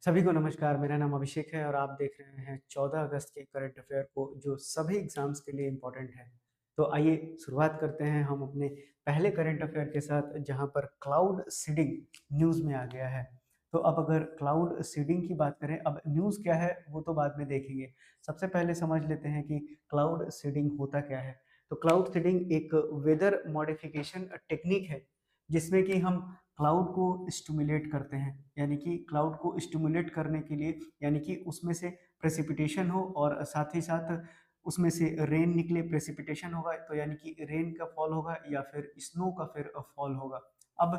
सभी को नमस्कार, मेरा नाम अभिषेक है और आप देख रहे हैं 14 अगस्त के करंट अफेयर को जो सभी एग्ज़ाम्स के लिए इम्पोर्टेंट है। तो आइए शुरुआत करते हैं हम अपने पहले करंट अफेयर के साथ जहाँ पर क्लाउड सीडिंग न्यूज़ में आ गया है। तो अब अगर क्लाउड सीडिंग की बात करें, अब न्यूज़ क्या है वो तो बाद में देखेंगे। सबसे पहले समझ लेते हैं कि क्लाउड सीडिंग होता क्या है। तो क्लाउड सीडिंग एक वेदर मॉडिफिकेशन टेक्निक है जिसमें कि हम क्लाउड को स्टिमुलेट करते हैं, यानी कि क्लाउड को स्टिमुलेट करने के लिए, यानी कि उसमें से प्रेसिपिटेशन हो और साथ ही साथ उसमें से रेन निकले। प्रेसिपिटेशन होगा तो यानी कि रेन का फॉल होगा या फिर स्नो का फिर फॉल होगा। अब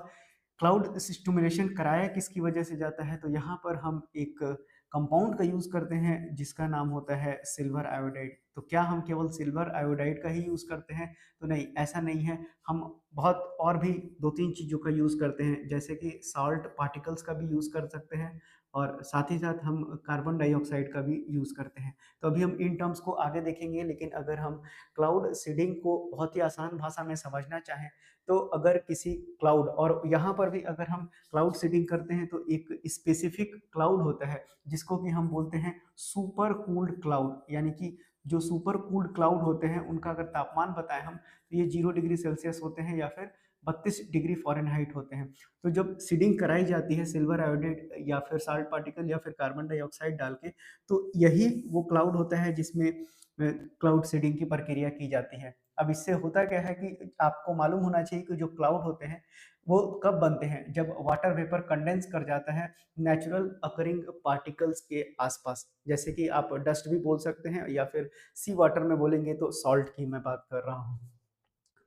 क्लाउड स्टिमुलेशन कराया किसकी वजह से जाता है, तो यहाँ पर हम एक कंपाउंड का यूज़ करते हैं जिसका नाम होता है सिल्वर आयोडाइड। तो क्या हम केवल सिल्वर आयोडाइड का ही यूज़ करते हैं? तो नहीं, ऐसा नहीं है। हम बहुत और भी 2-3 चीज़ों का यूज़ करते हैं, जैसे कि सॉल्ट पार्टिकल्स का भी यूज़ कर सकते हैं और साथ ही साथ हम कार्बन डाइऑक्साइड का भी यूज़ करते हैं। तो अभी हम इन टर्म्स को आगे देखेंगे, लेकिन अगर हम क्लाउड सीडिंग को बहुत ही आसान भाषा में समझना चाहें, तो अगर किसी क्लाउड, और यहाँ पर भी अगर हम क्लाउड सीडिंग करते हैं तो एक स्पेसिफिक क्लाउड होता है जिसको कि हम बोलते हैं सुपर कूल्ड क्लाउड, यानी कि जो सुपर कूल्ड क्लाउड होते हैं उनका अगर तापमान बताएं हम, तो ये 0 डिग्री सेल्सियस होते हैं या फिर 32 डिग्री फ़ारेनहाइट होते हैं। तो जब सीडिंग कराई जाती है सिल्वर आयोडाइड या फिर साल्ट पार्टिकल या फिर कार्बन डाइऑक्साइड डाल के, तो यही वो क्लाउड होता है जिसमें क्लाउड सीडिंग की प्रक्रिया की जाती है। अब इससे होता क्या है कि आपको मालूम होना चाहिए कि जो क्लाउड होते हैं, वो कब बनते हैं? जब वाटर वेपर कंडेंस कर जाता है नेचुरल अकरिंग पार्टिकल्स के आसपास। जैसे कि आप डस्ट भी बोल सकते हैं या फिर सी वाटर में बोलेंगे तो सॉल्ट की मैं बात कर रहा हूँ।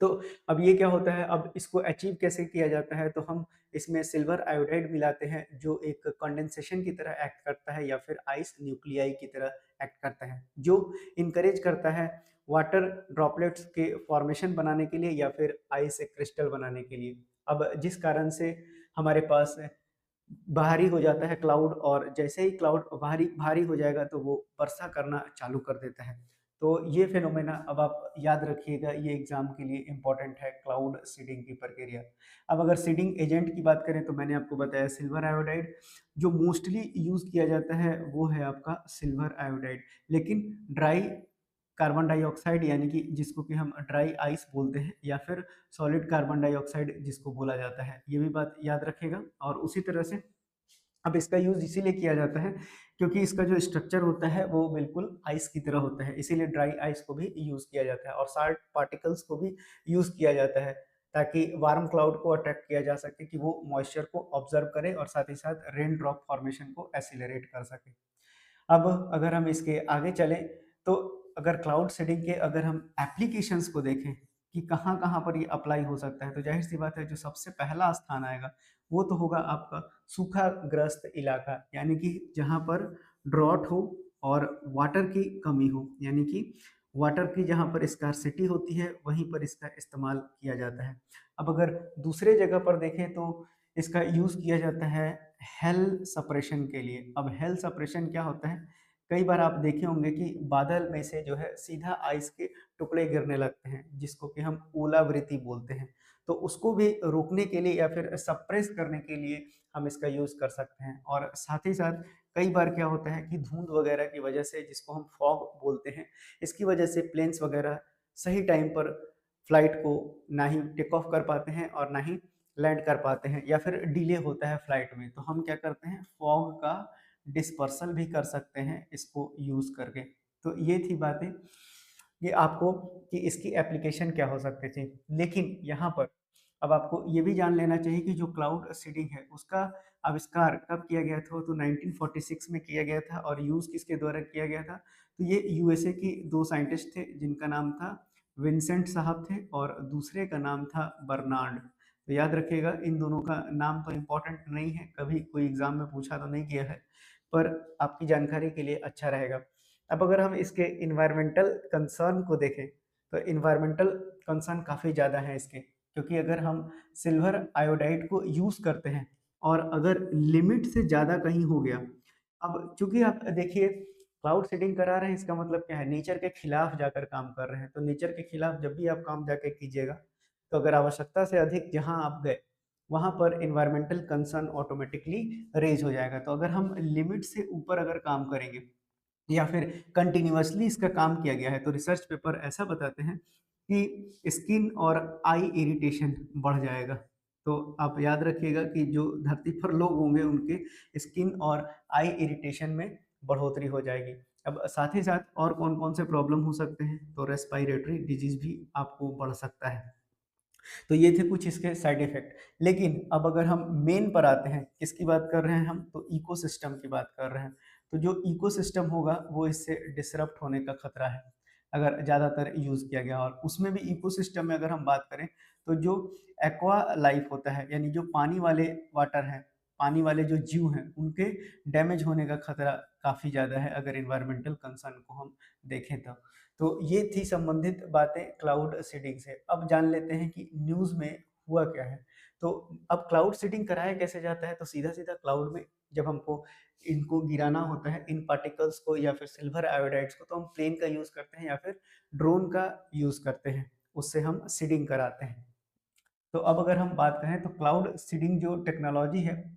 तो अब ये क्या होता है, अब इसको अचीव कैसे किया जाता है, तो हम इसमें सिल्वर आयोडाइड मिलाते हैं जो एक कंडेंसेशन की तरह एक्ट करता है या फिर आइस न्यूक्लियाई की तरह एक्ट करता है, जो इनकरेज करता है वाटर ड्रॉपलेट्स के फॉर्मेशन बनाने के लिए या फिर आइस क्रिस्टल बनाने के लिए। अब जिस कारण से हमारे पास भारी हो जाता है क्लाउड, और जैसे ही क्लाउड भारी भारी हो जाएगा तो वो वर्षा करना चालू कर देता है। तो ये फिनोमेना अब आप याद रखिएगा, ये एग्जाम के लिए इम्पोर्टेंट है, क्लाउड सीडिंग की प्रक्रिया। अब अगर सीडिंग एजेंट की बात करें तो मैंने आपको बताया सिल्वर आयोडाइड। जो मोस्टली यूज़ किया जाता है वो है आपका सिल्वर आयोडाइड, लेकिन ड्राई कार्बन डाइऑक्साइड, यानी कि जिसको कि हम ड्राई आइस बोलते हैं, या फिर सॉलिड कार्बन डाइऑक्साइड जिसको बोला जाता है, ये भी बात याद रखेगा। और उसी तरह से अब इसका यूज़ इसीलिए किया जाता है क्योंकि इसका जो स्ट्रक्चर होता है वो बिल्कुल आइस की तरह होता है, इसीलिए ड्राई आइस को भी यूज़ किया जाता है और साल्ट पार्टिकल्स को भी यूज़ किया जाता है, ताकि वार्म क्लाउड को अट्रैक्ट किया जा सके कि वो मॉइस्चर को ऑब्जर्व करे और साथ ही साथ रेन ड्रॉप फॉर्मेशन को एक्सीलरेट कर सके। अब अगर हम इसके आगे चलें, तो अगर क्लाउड सीडिंग के अगर हम एप्लीकेशंस को देखें कि कहाँ-कहाँ पर ये अप्लाई हो सकता है, तो ज़ाहिर-सी बात है जो सबसे पहला स्थान आएगा, वो तो होगा आपका सूखाग्रस्त इलाका, यानी कि जहाँ पर ड्रॉट हो और वाटर की कमी हो, यानी कि वाटर की जहाँ पर स्कार्सिटी होती है, वहीं पर इसका इस्तेमाल किया जाता है। अब अगर दूसरे जगह पर देखें तो इसका यूज़ किया जाता है हेल सप्रेशन के लिए। अब हेल सप्रेशन क्या होता है? कई बार आप देखे होंगे कि बादल में से जो है सीधा आइस के टुकड़े गिरने लगते हैं, जिसको कि हम ओलावृष्टि बोलते हैं। तो उसको भी रोकने के लिए या फिर सप्रेस करने के लिए हम इसका यूज़ कर सकते हैं। और साथ ही साथ कई बार क्या होता है कि धुंध वगैरह की वजह से, जिसको हम फॉग बोलते हैं, इसकी वजह से प्लेन्स वगैरह सही टाइम पर फ्लाइट को ना ही टेक ऑफ कर पाते हैं और ना ही लैंड कर पाते हैं, या फिर डिले होता है फ्लाइट में, तो हम क्या करते हैं, फॉग का डिस्पर्सल भी कर सकते हैं इसको यूज़ करके। तो ये थी बातें कि आपको कि इसकी एप्लीकेशन क्या हो सकती थी। लेकिन यहाँ पर अब आपको ये भी जान लेना चाहिए कि जो क्लाउड सीडिंग है उसका आविष्कार कब किया गया था, तो 1946 में किया गया था। और यूज़ किसके द्वारा किया गया था, तो ये यूएसए की 2 साइंटिस्ट थे जिनका नाम था विंसेंट साहब थे और दूसरे का नाम था बर्नार्ड। तो याद रखिएगा, इन दोनों का नाम तो इम्पोर्टेंट नहीं है, कभी कोई एग्ज़ाम में पूछा तो नहीं गया है, पर आपकी जानकारी के लिए अच्छा रहेगा। अब अगर हम इसके एनवायरमेंटल कंसर्न को देखें, तो एनवायरमेंटल कंसर्न काफ़ी ज़्यादा है इसके, क्योंकि अगर हम सिल्वर आयोडाइड को यूज़ करते हैं और अगर लिमिट से ज़्यादा कहीं हो गया, अब चूँकि आप देखिए क्लाउड सीडिंग करा रहे हैं, इसका मतलब क्या है, नेचर के खिलाफ जाकर काम कर रहे हैं। तो नेचर के खिलाफ जब भी आप काम जाके कीजिएगा, तो अगर आवश्यकता से अधिक जहाँ आप गए, वहाँ पर एनवायरमेंटल कंसर्न ऑटोमेटिकली रेज हो जाएगा। तो अगर हम लिमिट से ऊपर अगर काम करेंगे या फिर कंटिन्यूअसली इसका काम किया गया है, तो रिसर्च पेपर ऐसा बताते हैं कि स्किन और आई इरिटेशन बढ़ जाएगा। तो आप याद रखिएगा कि जो धरती पर लोग होंगे उनके स्किन और आई इरिटेशन में बढ़ोतरी हो जाएगी। अब साथ ही साथ और कौन-कौन से प्रॉब्लम हो सकते हैं, तो रेस्पिरेटरी डिजीज़ भी आपको बढ़ सकता है। तो ये थे कुछ इसके साइड इफ़ेक्ट। लेकिन अब अगर हम मेन पर आते हैं, किसकी बात कर रहे हैं हम? तो इकोसिस्टम की बात कर रहे हैं। तो जो इकोसिस्टम होगा वो इससे डिसरप्ट होने का खतरा है, अगर ज़्यादातर यूज़ किया गया। और उसमें भी इकोसिस्टम में अगर हम बात करें, तो जो एक्वा लाइफ होता है, यानी जो पानी वाले वाटर हैं, पानी वाले जो जीव हैं, उनके डैमेज होने का खतरा काफ़ी ज़्यादा है, अगर एनवायरमेंटल कंसर्न को हम देखें तो। तो ये थी संबंधित बातें क्लाउड सीडिंग से। अब जान लेते हैं कि न्यूज़ में हुआ क्या है। तो अब क्लाउड सीडिंग कराया कैसे जाता है? तो सीधा-सीधा क्लाउड में जब हमको इनको गिराना होता है, इन पार्टिकल्स को या फिर सिल्वर आयोडाइड्स को, तो हम प्लेन का यूज़ करते हैं या फिर ड्रोन का यूज़ करते हैं। उससे हम सीडिंग कराते हैं। तो अब अगर हम बात करें, तो क्लाउड सीडिंग जो टेक्नोलॉजी है,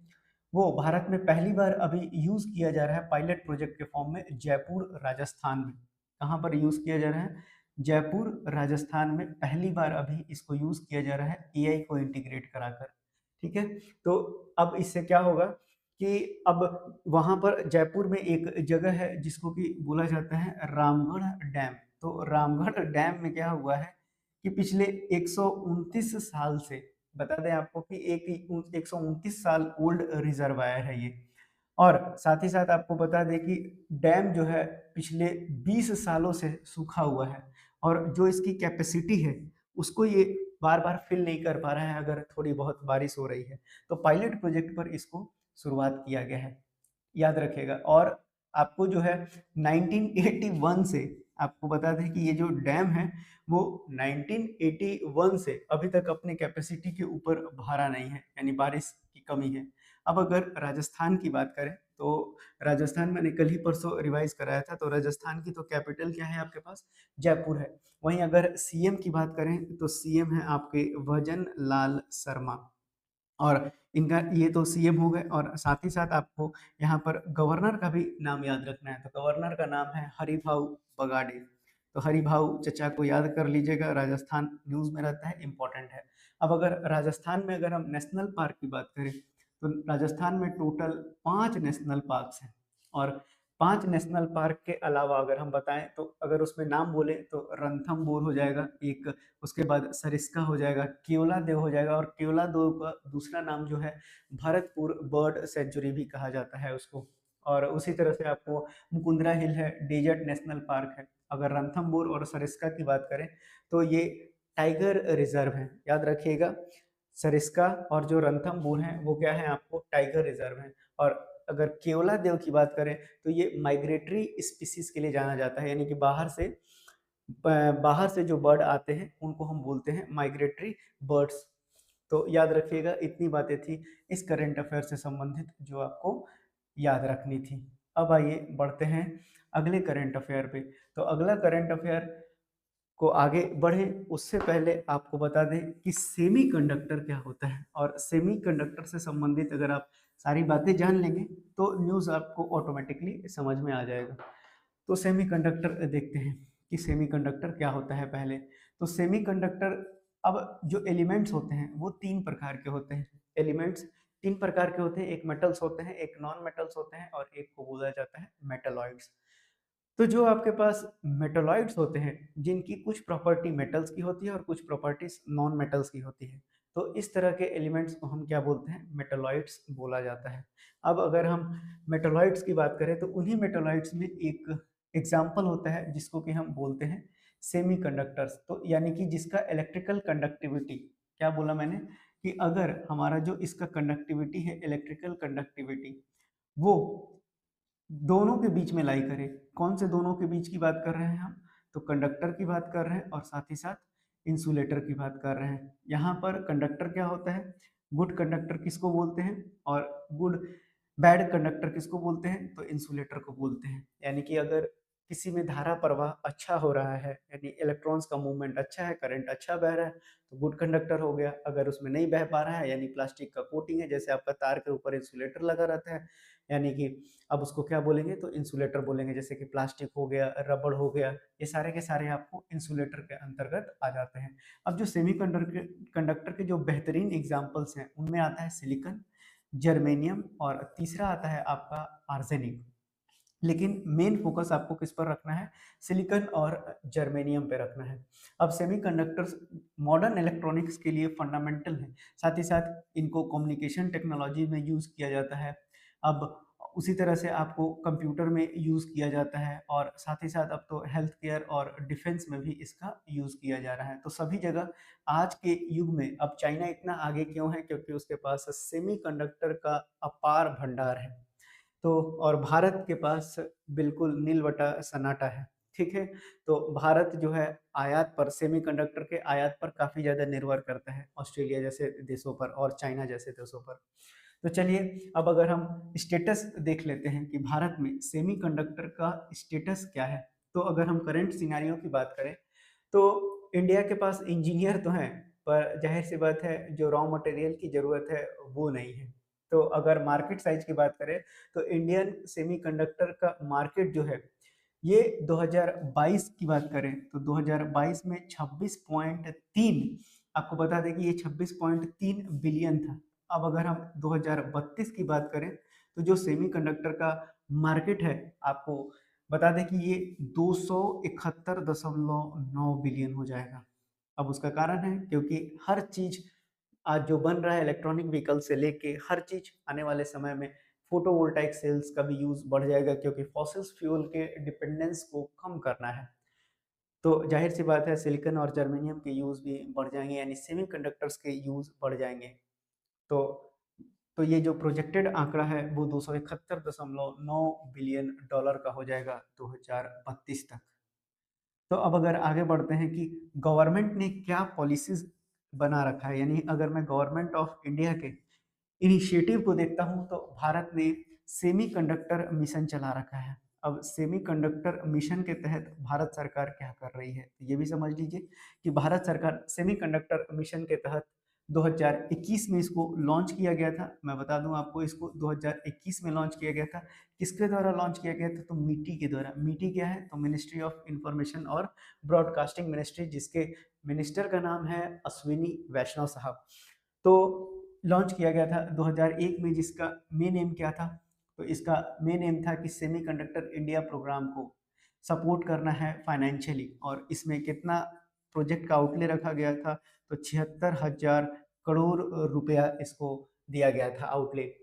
वो भारत में पहली बार अभी यूज़ किया जा रहा है पायलट प्रोजेक्ट के फॉर्म में, जयपुर, राजस्थान में। कहाँ पर यूज़ किया जा रहा है? जयपुर, राजस्थान में पहली बार अभी इसको यूज़ किया जा रहा है, एआई को इंटीग्रेट कराकर। ठीक है? तो अब इससे क्या होगा कि अब वहाँ पर जयपुर में एक जगह है जिसको कि बोला जाता है रामगढ़ डैम। तो रामगढ़ डैम में क्या हुआ है कि पिछले 129 साल से, बता दें आपको कि एक 129 साल ओल्ड रिजर्वायर है ये। और साथ ही साथ आपको बता दें कि डैम जो है पिछले 20 सालों से सूखा हुआ है, और जो इसकी कैपेसिटी है उसको ये बार-बार फिल नहीं कर पा रहा है, अगर थोड़ी बहुत बारिश हो रही है। तो पायलट प्रोजेक्ट पर इसको शुरुआत किया गया है। याद रखिएगा। और आपको जो है 1981 से, आपको बता दें कि ये जो डैम है वो 1981 से अभी तक अपने कैपेसिटी के ऊपर भरा नहीं है, यानी बारिश की कमी है। अब अगर राजस्थान की बात करें, तो राजस्थान मैंने कल ही परसों रिवाइज कराया था, तो राजस्थान की तो कैपिटल क्या है आपके पास? जयपुर है। वहीं अगर सीएम की बात करें, तो सीएम है आपके भजन लाल शर्मा। और इनका ये तो सीएम हो गए, और साथ ही साथ आपको यहाँ पर गवर्नर का भी नाम याद रखना है। तो गवर्नर का नाम है हरिभाऊ बगाड़े। तो हरिभाऊ चचा को याद कर लीजिएगा, राजस्थान न्यूज़ में रहता है, इम्पोर्टेंट है। अब अगर राजस्थान में अगर हम नेशनल पार्क की बात करें, तो राजस्थान में टोटल 5 नेशनल पार्क्स हैं। और 5 नेशनल पार्क के अलावा अगर हम बताएँ, तो अगर उसमें नाम बोले तो रणथंभौर हो जाएगा एक, उसके बाद सरिस्का हो जाएगा, केवलादेव हो जाएगा, और केवलादेव का दूसरा नाम जो है भरतपुर बर्ड सेंचुरी भी कहा जाता है उसको। और उसी तरह से आपको मुकुंदरा हिल है, डेजर्ट नेशनल पार्क है। अगर रणथंभौर और सरिस्का की बात करें, तो ये टाइगर रिजर्व है, याद रखिएगा। सरिस्का और जो रणथंभौर है वो क्या है, आपको टाइगर रिजर्व है। और अगर केवलादेव की बात करें, तो ये माइग्रेटरी स्पीसीज के लिए जाना जाता है, यानी कि बाहर से जो बर्ड आते हैं उनको हम बोलते हैं माइग्रेटरी बर्ड्स। तो याद रखिएगा, इतनी बातें थी इस करंट अफेयर से संबंधित जो आपको याद रखनी थी। अब आइए बढ़ते हैं अगले करंट अफेयर पे। तो अगला करंट अफेयर को आगे बढ़ें उससे पहले आपको बता दें कि सेमीकंडक्टर क्या होता है, और सेमीकंडक्टर से संबंधित अगर आप सारी बातें जान लेंगे, तो न्यूज़ आपको ऑटोमेटिकली समझ में आ जाएगा। तो सेमीकंडक्टर देखते हैं कि सेमीकंडक्टर क्या होता है पहले। तो सेमीकंडक्टर, अब जो एलिमेंट्स होते हैं वो 3 प्रकार के होते हैं। एलिमेंट्स 3 प्रकार के होते हैं, एक मेटल्स होते हैं, एक नॉन मेटल्स होते हैं, और एक को बोला जाता है मेटलॉइड्स। तो जो आपके पास मेटलॉइड्स होते हैं, जिनकी कुछ प्रॉपर्टी मेटल्स की होती है और कुछ प्रॉपर्टीज नॉन मेटल्स की होती है, तो इस तरह के एलिमेंट्स को हम क्या बोलते हैं? मेटलॉइड्स बोला जाता है। अब अगर हम मेटलॉइड्स की बात करें, तो उन्हीं मेटलॉइड्स में एक एग्जाम्पल होता है जिसको कि हम बोलते हैं सेमीकंडक्टर्स। तो यानी कि जिसका इलेक्ट्रिकल कंडक्टिविटी, क्या बोला मैंने, कि अगर हमारा जो इसका कंडक्टिविटी है, इलेक्ट्रिकल कंडक्टिविटी, वो दोनों के बीच में लाई करे। कौन से दोनों के बीच की बात कर रहे हैं हम? तो कंडक्टर की बात कर रहे हैं, और साथ ही साथ इंसुलेटर की बात कर रहे हैं। यहाँ पर कंडक्टर क्या होता है? गुड कंडक्टर किसको बोलते हैं, और गुड बैड कंडक्टर किसको बोलते हैं? तो इंसुलेटर को बोलते हैं। यानी कि अगर किसी में धारा प्रवाह अच्छा हो रहा है, यानी इलेक्ट्रॉन्स का मूवमेंट अच्छा है, करंट अच्छा बह रहा है, तो गुड कंडक्टर हो गया। अगर उसमें नहीं बह पा रहा है, यानी प्लास्टिक का कोटिंग है, जैसे आपका तार के ऊपर इंसुलेटर लगा रहता है, यानी कि अब उसको क्या बोलेंगे, तो इंसुलेटर बोलेंगे। जैसे कि प्लास्टिक हो गया, रबड़ हो गया, ये सारे के सारे आपको इंसुलेटर के अंतर्गत आ जाते हैं। अब जो सेमी कंडक्टर के जो बेहतरीन एग्जाम्पल्स हैं, उनमें आता है सिलिकॉन, जर्मेनियम, और तीसरा आता है आपका आर्सेनिक। लेकिन मेन फोकस आपको किस पर रखना है, सिलिकॉन और जर्मेनियम पे रखना है। अब सेमीकंडक्टर्स मॉडर्न इलेक्ट्रॉनिक्स के लिए फंडामेंटल है, साथ ही साथ इनको कम्युनिकेशन टेक्नोलॉजी में यूज़ किया जाता है। अब उसी तरह से आपको कंप्यूटर में यूज़ किया जाता है, और साथ ही साथ अब तो हेल्थ केयर और डिफेंस में भी इसका यूज़ किया जा रहा है। तो सभी जगह आज के युग में अब चाइना इतना आगे क्यों है, क्योंकि उसके पास सेमीकंडक्टर का अपार भंडार है। तो और भारत के पास बिल्कुल नीलवटा सन्नाटा है, ठीक है? तो भारत जो है आयात पर, सेमीकंडक्टर के आयात पर काफ़ी ज़्यादा निर्भर करता है, ऑस्ट्रेलिया जैसे देशों पर और चाइना जैसे देशों पर। तो चलिए, अब अगर हम स्टेटस देख लेते हैं कि भारत में सेमीकंडक्टर का स्टेटस क्या है। तो अगर हम करंट सिनेरियो की बात करें, तो इंडिया के पास इंजीनियर तो हैं, पर ज़ाहिर-सी बात है जो रॉ मटेरियल की ज़रूरत है, वो नहीं है। तो अगर मार्केट साइज़ की बात करें, तो इंडियन सेमीकंडक्टर का मार्केट जो है, ये 2022 की बात करें, तो 2022 में 26.3, आपको बता दें कि ये 26.3 बिलियन था। अब अगर हम 2032 की बात करें, तो जो सेमीकंडक्टर का मार्केट है, आपको बता दें कि ये 271.9 बिलियन हो जाएगा। अब उसका कारण है क्योंकि हर चीज़ आज जो बन रहा है, इलेक्ट्रॉनिक व्हीकल से लेके हर चीज़, आने वाले समय में फोटोवोल्टाइक सेल्स का भी यूज़ बढ़ जाएगा, क्योंकि फॉसिल्स फ्यूल के डिपेंडेंस को कम करना है। तो ज़ाहिर-सी बात है सिलिकॉन और जर्मेनियम के यूज़ भी बढ़ जाएँगे, यानी सेमीकंडक्टर्स के यूज़ बढ़ जाएँगे। तो तो ये जो प्रोजेक्टेड आंकड़ा है, वो 271.9 बिलियन डॉलर का हो जाएगा 2032 तक। तो अब अगर आगे बढ़ते हैं कि गवर्नमेंट ने क्या पॉलिसीज़ बना रखा है, यानी अगर मैं गवर्नमेंट ऑफ इंडिया के इनिशिएटिव को देखता हूँ, तो भारत ने सेमीकंडक्टर मिशन चला रखा है। अब सेमीकंडक्टर मिशन के तहत भारत सरकार क्या कर रही है, तो ये भी समझ लीजिए कि भारत सरकार सेमीकंडक्टर मिशन के तहत 2021 में इसको लॉन्च किया गया था। मैं बता दूं आपको, इसको 2021 में लॉन्च किया गया था। किसके द्वारा लॉन्च किया गया था, तो मिटी के द्वारा। मिटी क्या है, तो मिनिस्ट्री ऑफ इंफॉर्मेशन और ब्रॉडकास्टिंग मिनिस्ट्री, जिसके मिनिस्टर का नाम है अश्विनी वैष्णव साहब। तो लॉन्च किया गया था 2001 में, जिसका मेन एम क्या था, तो इसका मेन एम था कि सेमीकंडक्टर इंडिया प्रोग्राम को सपोर्ट करना है फाइनेंशियली। और इसमें कितना प्रोजेक्ट का आउटले रखा गया था, तो 76,000 करोड़ रुपया इसको दिया गया था आउटले।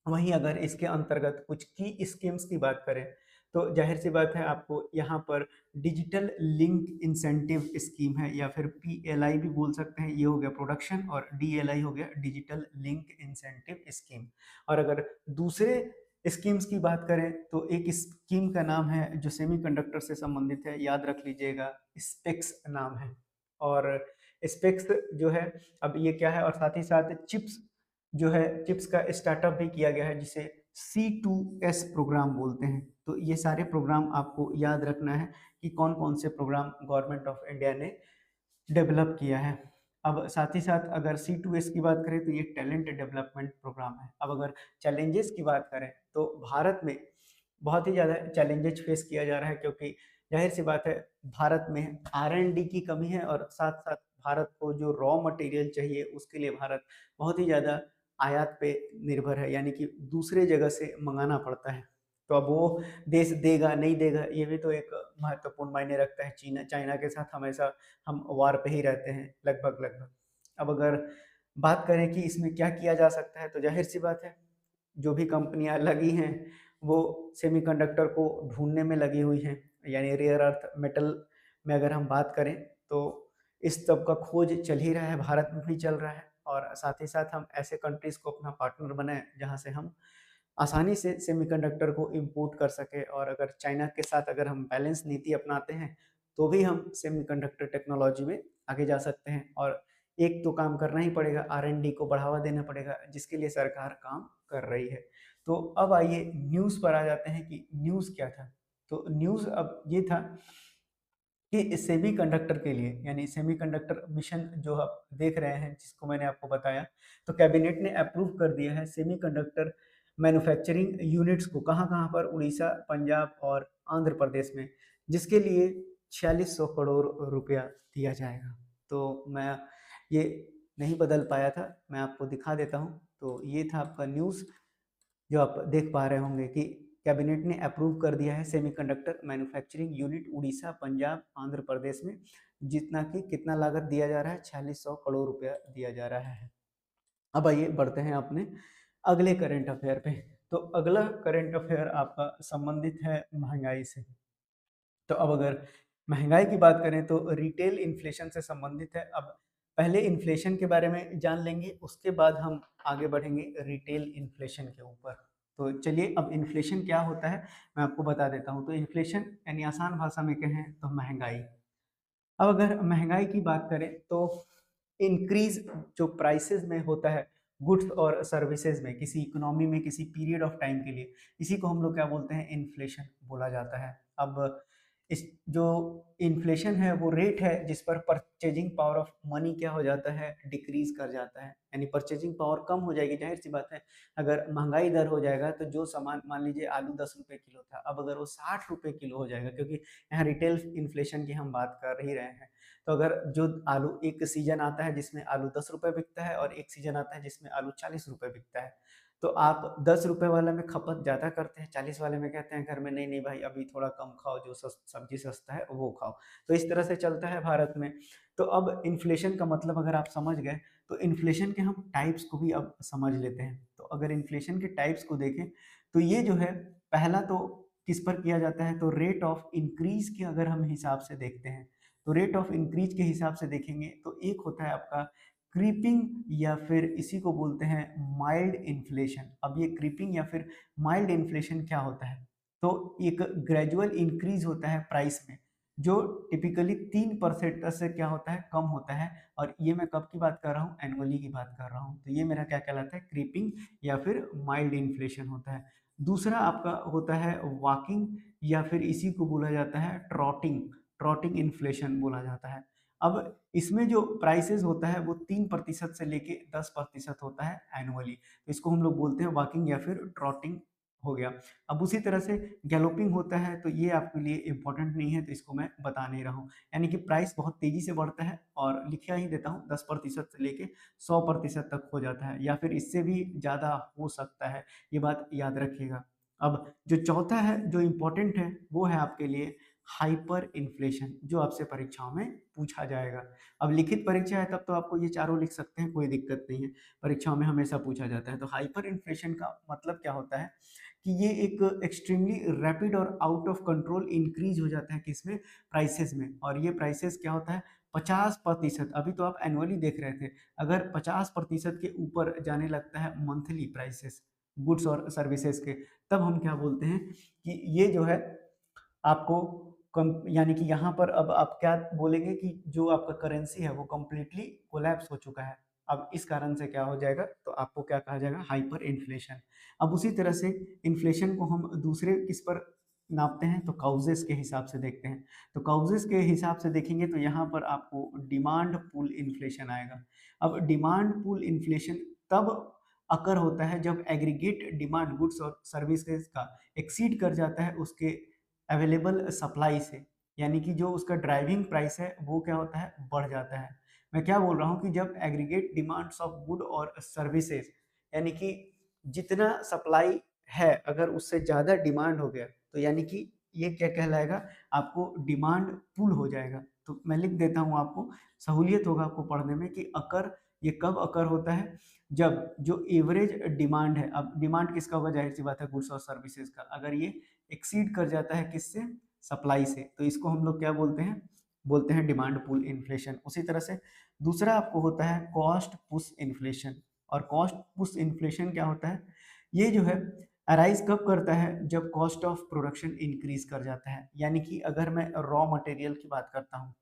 वहीं अगर इसके अंतर्गत कुछ की स्कीम्स की बात करें, तो जाहिर सी बात है आपको यहाँ पर डिजिटल लिंक इंसेंटिव स्कीम है, या फिर पीएलआई भी बोल सकते हैं। ये हो गया प्रोडक्शन, और डीएलआई हो गया डिजिटल लिंक इंसेंटिव स्कीम। और अगर दूसरे स्कीम्स की बात करें, तो एक स्कीम का नाम है जो सेमीकंडक्टर से संबंधित है, याद रख लीजिएगा, स्पेक्स नाम है। और स्पेक्स जो है, अब ये क्या है, और साथ ही साथ चिप्स जो है, चिप्स का स्टार्टअप भी किया गया है, जिसे C2S प्रोग्राम बोलते हैं। तो ये सारे प्रोग्राम आपको याद रखना है कि कौन-कौन से प्रोग्राम गवर्नमेंट ऑफ इंडिया ने डेवलप किया है। अब साथ ही साथ अगर C2S की बात करें, तो ये टैलेंट डेवलपमेंट प्रोग्राम है। अब अगर चैलेंजेस की बात करें, तो भारत में बहुत ही ज़्यादा चैलेंजेस फेस किया जा रहा है, क्योंकि ज़ाहिर-सी बात है भारत में R&D की कमी है, और साथ-साथ भारत को जो रॉ मटेरियल चाहिए, उसके लिए भारत बहुत ही ज़्यादा आयात पे निर्भर है, यानी कि दूसरे जगह से मँगाना पड़ता है। तो अब वो देश देगा, नहीं देगा, ये भी तो एक महत्वपूर्ण मायने रखता है। चाइना के साथ हमेशा हम वार पे ही रहते हैं, लगभग-लगभग। अब अगर बात करें कि इसमें क्या किया जा सकता है, तो ज़ाहिर-सी बात है, जो भी कंपनियाँ लगी हैं, वो सेमीकंडक्टर को ढूँढने में लगी हुई हैं। यानी रेयर अर्थ मेटल में अगर हम बात करें, तो इस सब का खोज चल ही रहा है, भारत में भी चल रहा है। और साथ ही साथ हम ऐसे कंट्रीज़ को अपना पार्टनर बनाएँ, जहाँ से हम आसानी से सेमीकंडक्टर को इम्पोर्ट कर सकें। और अगर चाइना के साथ अगर हम बैलेंस नीति अपनाते हैं, तो भी हम सेमीकंडक्टर टेक्नोलॉजी में आगे जा सकते हैं। और एक तो काम करना ही पड़ेगा, R&D को बढ़ावा देना पड़ेगा, जिसके लिए सरकार काम कर रही है। तो अब आइए न्यूज़ पर आ जाते हैं कि न्यूज़ क्या था। तो न्यूज़ अब ये था कि सेमीकंडक्टर के लिए, यानी सेमीकंडक्टर मिशन जो आप देख रहे हैं, जिसको मैंने आपको बताया, तो कैबिनेट ने अप्रूव कर दिया है सेमीकंडक्टर मैन्युफैक्चरिंग यूनिट्स को। कहाँ-कहाँ पर? उड़ीसा, पंजाब और आंध्र प्रदेश में, जिसके लिए 4600 करोड़ रुपया दिया जाएगा। तो मैं ये नहीं बदल पाया था, मैं आपको दिखा देता हूँ। तो ये था आपका न्यूज़, जो आप देख पा रहे होंगे कि कैबिनेट ने अप्रूव कर दिया है semiconductor manufacturing unit Orissa, Punjab, Andhra Pradesh में, जितना कि कितना लागत दिया जा रहा है? 4600 करोड़ रुपया दिया जा रहा है। अब आइए बढ़ते हैं अपने अगले करंट अफेयर पे। तो अगला करंट अफेयर आपका संबंधित है महंगाई से। तो अब अगर महंगाई की बात करें तो रिटेल इन्फ्लेशन से संबंधित है। अब पहले इन्फ्लेशन के बारे में जान लेंगे, उसके बाद हम आगे बढ़ेंगे रिटेल इन्फ्लेशन के ऊपर। तो चलिए, अब इन्फ्लेशन क्या होता है मैं आपको बता देता हूँ। तो इन्फ्लेशन यानी आसान भाषा में कहें तो महंगाई। अब अगर महंगाई की बात करें तो इंक्रीज जो प्राइसेस में होता है गुड्स और सर्विसेज में, किसी इकोनॉमी में किसी पीरियड ऑफ टाइम के लिए, इसी को हम लोग क्या बोलते हैं? इन्फ्लेशन बोला जाता है। अब इस जो इन्फ्लेशन है वो रेट है जिस पर परचेजिंग पावर ऑफ मनी क्या हो जाता है? डिक्रीज कर जाता है, यानी परचेजिंग पावर कम हो जाएगी। जाहिर सी बात है, अगर महंगाई दर हो जाएगा तो जो सामान, मान लीजिए आलू 10 रुपये किलो था, अब अगर वो 60 रुपये किलो हो जाएगा, क्योंकि यहाँ रिटेल इन्फ्लेशन की हम बात कर ही रहे हैं। तो अगर जो आलू, एक सीजन आता है जिसमें आलू 10 रुपये बिकता है और एक सीजन आता है जिसमें आलू 40 रुपये बिकता है, तो आप 10 रुपये वाले में खपत ज़्यादा करते हैं, 40 वाले में कहते हैं घर में नहीं नहीं भाई अभी थोड़ा कम खाओ, जो सब्जी सस्ता है वो खाओ। तो इस तरह से चलता है भारत में। तो अब इन्फ्लेशन का मतलब अगर आप समझ गए, तो इन्फ्लेशन के हम टाइप्स को भी अब समझ लेते हैं। तो अगर इन्फ्लेशन के टाइप्स को देखें तो ये जो है, पहला तो किस पर किया जाता है? तो रेट ऑफ इंक्रीज के अगर हम हिसाब से देखते हैं, तो रेट ऑफ इंक्रीज के हिसाब से देखेंगे तो एक होता है आपका क्रीपिंग, या फिर इसी को बोलते हैं माइल्ड इन्फ्लेशन। अब ये क्रीपिंग या फिर माइल्ड इन्फ्लेशन क्या होता है? तो एक ग्रेजुअल इंक्रीज होता है प्राइस में, जो टिपिकली 3% से क्या होता है? कम होता है। और ये मैं कब की बात कर रहा हूँ? एनुअली की बात कर रहा हूँ। तो ये मेरा क्या कहलाता है? क्रीपिंग या फिर माइल्ड इन्फ्लेशन होता है। दूसरा आपका होता है वॉकिंग, या फिर इसी को बोला जाता है ट्रॉटिंग, ट्रॉटिंग इन्फ्लेशन बोला जाता है। अब इसमें जो प्राइसेस होता है वो 3% से लेके 10% होता है एनुअली। तो इसको हम लोग बोलते हैं वॉकिंग या फिर ट्रॉटिंग हो गया। अब उसी तरह से गैलोपिंग होता है, तो ये आपके लिए इम्पोर्टेंट नहीं है, तो इसको मैं बता नहीं रहा हूँ। यानी कि प्राइस बहुत तेजी से बढ़ता है, और लिखा ही देता हूँ 10% से लेके 100% तक हो जाता है, या फिर इससे भी ज़्यादा हो सकता है, ये बात याद रखिएगा। अब जो चौथा है जो इम्पोर्टेंट है वो है आपके लिए हाइपर इन्फ्लेशन, जो आपसे परीक्षाओं में पूछा जाएगा। अब लिखित परीक्षा है तब तो आपको ये चारों लिख सकते हैं, कोई दिक्कत नहीं है, परीक्षाओं में हमेशा पूछा जाता है। तो हाइपर इन्फ्लेशन का मतलब क्या होता है कि ये एक एक्सट्रीमली रैपिड और आउट ऑफ कंट्रोल इंक्रीज हो जाता है किसमें? प्राइसेस में। और ये प्राइसेस क्या होता है? 50%। अभी तो आप एनुअली देख रहे थे, अगर 50% के ऊपर जाने लगता है मंथली प्राइसेस गुड्स और सर्विसेज के, तब हम क्या बोलते हैं कि ये जो है आपको कम, यानी कि यहाँ पर अब आप क्या बोलेंगे कि जो आपका करेंसी है वो कंप्लीटली कोलैप्स हो चुका है। अब इस कारण से क्या हो जाएगा? तो आपको क्या कहा जाएगा? Hyper inflation. अब उसी तरह से इन्फ्लेशन को हम दूसरे किस पर नापते हैं? तो काउजेस के हिसाब से देखते हैं। तो काउजेस के हिसाब से देखेंगे तो यहाँ पर आपको डिमांड पुल इन्फ्लेशन आएगा। अब डिमांड पुल इन्फ्लेशन तब अकर होता है जब एग्रीगेट डिमांड गुड्स और सर्विसेज का एक्सीड कर जाता है उसके अवेलेबल सप्लाई से, यानी कि जो उसका ड्राइविंग प्राइस है वो क्या होता है? बढ़ जाता है। मैं क्या बोल रहा हूँ कि जब एग्रीगेट डिमांड्स ऑफ गुड और सर्विसेज, यानी कि जितना सप्लाई है अगर उससे ज़्यादा डिमांड हो गया, तो यानी कि ये क्या कहलाएगा? आपको डिमांड पुल हो जाएगा। तो मैं लिख देता हूँ आपको, सहूलियत होगा आपको पढ़ने में कि अकर, ये कब अकर होता है? जब जो एवरेज डिमांड है, अब डिमांड किसका होगा? जाहिर सी बात है गुड्स और सर्विसेज का, अगर ये एक्सीड कर जाता है किससे? सप्लाई से, तो इसको हम लोग क्या बोलते हैं? बोलते हैं डिमांड पुल इन्फ्लेशन। उसी तरह से दूसरा आपको होता है कॉस्ट पुश इन्फ्लेशन। और कॉस्ट पुश इन्फ्लेशन क्या होता है? ये जो है अराइज कब करता है? जब कॉस्ट ऑफ प्रोडक्शन इंक्रीज कर जाता है। यानी कि अगर मैं रॉ मटेरियल की बात करता हूँ,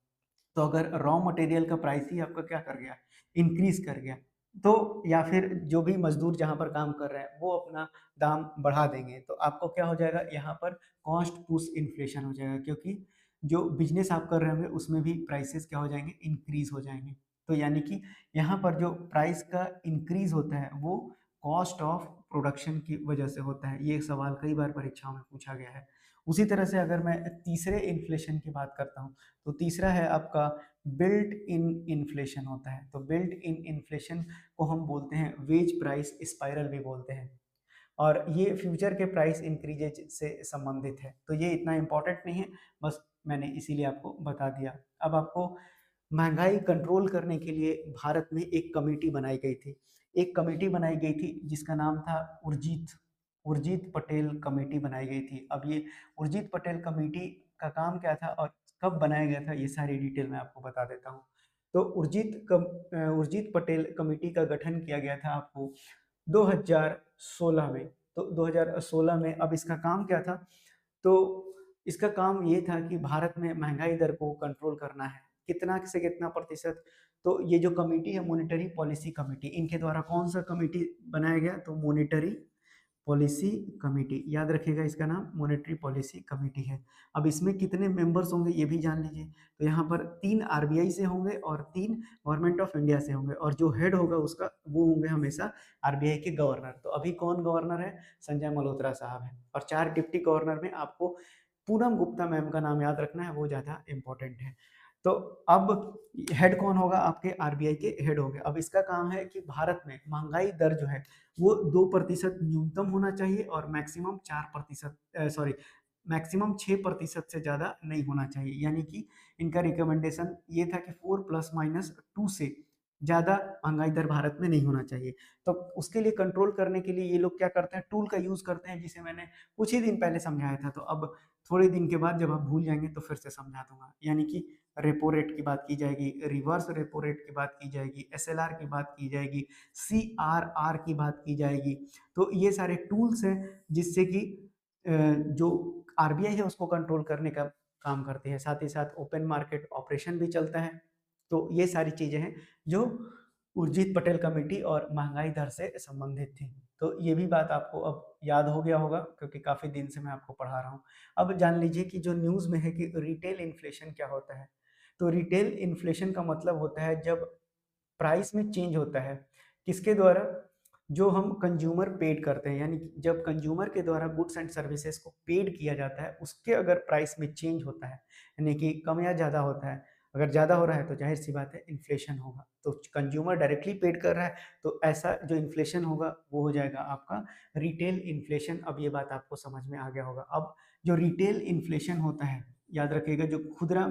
तो अगर रॉ मटेरियल का प्राइस ही आपका क्या कर गया? इंक्रीज कर गया, तो या फिर जो भी मज़दूर जहाँ पर काम कर रहे हैं, वो अपना दाम बढ़ा देंगे, तो आपको क्या हो जाएगा यहाँ पर कॉस्ट पुश इन्फ्लेशन हो जाएगा, क्योंकि जो बिज़नेस आप कर रहे होंगे उसमें भी प्राइसेज़ क्या हो जाएँगे, इंक्रीज़ हो जाएँगे। तो यानी कि यहाँ पर जो प्राइस का इंक्रीज़ होता है, वो कॉस्ट ऑफ प्रोडक्शन की वजह से होता है। ये सवाल कई बार परीक्षाओं में पूछा गया है। उसी तरह से अगर मैं तीसरे इन्फ्लेशन की बात करता हूँ, तो तीसरा है आपका बिल्ट इन इन्फ्लेशन होता है। तो बिल्ट इन इन्फ्लेशन को हम बोलते हैं वेज प्राइस स्पाइरल भी बोलते हैं, और ये फ्यूचर के प्राइस इंक्रीजेज से संबंधित है। तो ये इतना इम्पोर्टेंट नहीं है, बस मैंने इसीलिए आपको बता दिया। अब आपको महंगाई कंट्रोल करने के लिए भारत में एक कमेटी बनाई गई थी। एक कमेटी बनाई गई थी जिसका नाम था उर्जित उर्जित पटेल कमेटी बनाई गई थी। अब ये उर्जित पटेल कमेटी का काम क्या था और कब बनाया गया था, ये सारी डिटेल मैं आपको बता देता हूँ। तो उर्जित पटेल कमेटी का गठन किया गया था आपको 2016 में। तो 2016 में अब इसका काम क्या था? तो इसका काम ये था कि भारत में महँगाई दर को कंट्रोल करना है। कितना से कितना प्रतिशत? तो ये जो कमिटी है मॉनेटरी पॉलिसी कमिटी, इनके द्वारा कौन-सा कमिटी बनाया गया? तो मॉनेटरी पॉलिसी कमिटी, याद रखिएगा इसका नाम मॉनेटरी पॉलिसी कमिटी है। अब इसमें कितने मेंबर्स होंगे ये भी जान लीजिए। तो यहाँ पर 3 आरबीआई से होंगे और 3 गवर्नमेंट ऑफ इंडिया से होंगे, और जो हेड होगा उसका वो होंगे हमेशा आरबीआई के गवर्नर। तो अभी कौन गवर्नर है? संजय मल्होत्रा साहब हैं। और 4 डिप्टी गवर्नर में आपको पूनम गुप्ता मैम का नाम याद रखना है, वो ज़्यादा इम्पोर्टेंट है। तो अब हेड कौन होगा? आपके आरबीआई के हेड होंगे। अब इसका काम है कि भारत में महँगाई दर जो है वो 2% न्यूनतम होना चाहिए और मैक्सिमम 4% सॉरी मैक्सिमम 6% से ज़्यादा नहीं होना चाहिए। यानी कि इनका रिकमेंडेशन ये था कि 4 प्लस माइनस 2 से ज़्यादा महँगाई दर भारत में नहीं होना चाहिए। तो उसके लिए कंट्रोल करने के लिए ये लोग क्या करते हैं, टूल का यूज़ करते हैं, जिसे मैंने कुछ ही दिन पहले समझाया था। तो अब थोड़े दिन के बाद जब आप भूल जाएँगे तो फिर से समझा दूँगा। यानी कि रेपो रेट की बात की जाएगी, रिवर्स रेपो रेट की बात की जाएगी, एसएलआर की बात की जाएगी, सीआरआर की बात की जाएगी। तो ये सारे टूल्स हैं जिससे कि जो आरबीआई है उसको कंट्रोल करने का काम करती है। साथ ही साथ ओपन मार्केट ऑपरेशन भी चलता है। तो ये सारी चीज़ें हैं जो उर्जित पटेल कमेटी और महँगाई दर से संबंधित थी। तो ये भी बात आपको अब याद हो गया होगा, क्योंकि काफ़ी दिन से मैं आपको पढ़ा रहा हूँ। अब जान लीजिए कि जो न्यूज़ में है कि रिटेल इन्फ्लेशन क्या होता है। तो रिटेल इन्फ्लेशन का मतलब होता है जब प्राइस में चेंज होता है, किसके द्वारा? जो हम कंज्यूमर पेड करते हैं, यानी कि जब कंज्यूमर के द्वारा गुड्स एंड सर्विसेज को पेड किया जाता है, उसके अगर प्राइस में चेंज होता है, यानी कि कम या ज़्यादा होता है। अगर ज़्यादा हो रहा है तो ज़ाहिर सी बात है इन्फ्लेशन होगा। तो कंज्यूमर डायरेक्टली पेड कर रहा है, तो ऐसा जो इन्फ्लेशन होगा वो हो जाएगा आपका रिटेल इन्फ्लेशन। अब ये बात आपको समझ में आ गया होगा। अब जो रिटेल इन्फ्लेशन होता है, याद रखिएगा, जो खुदरा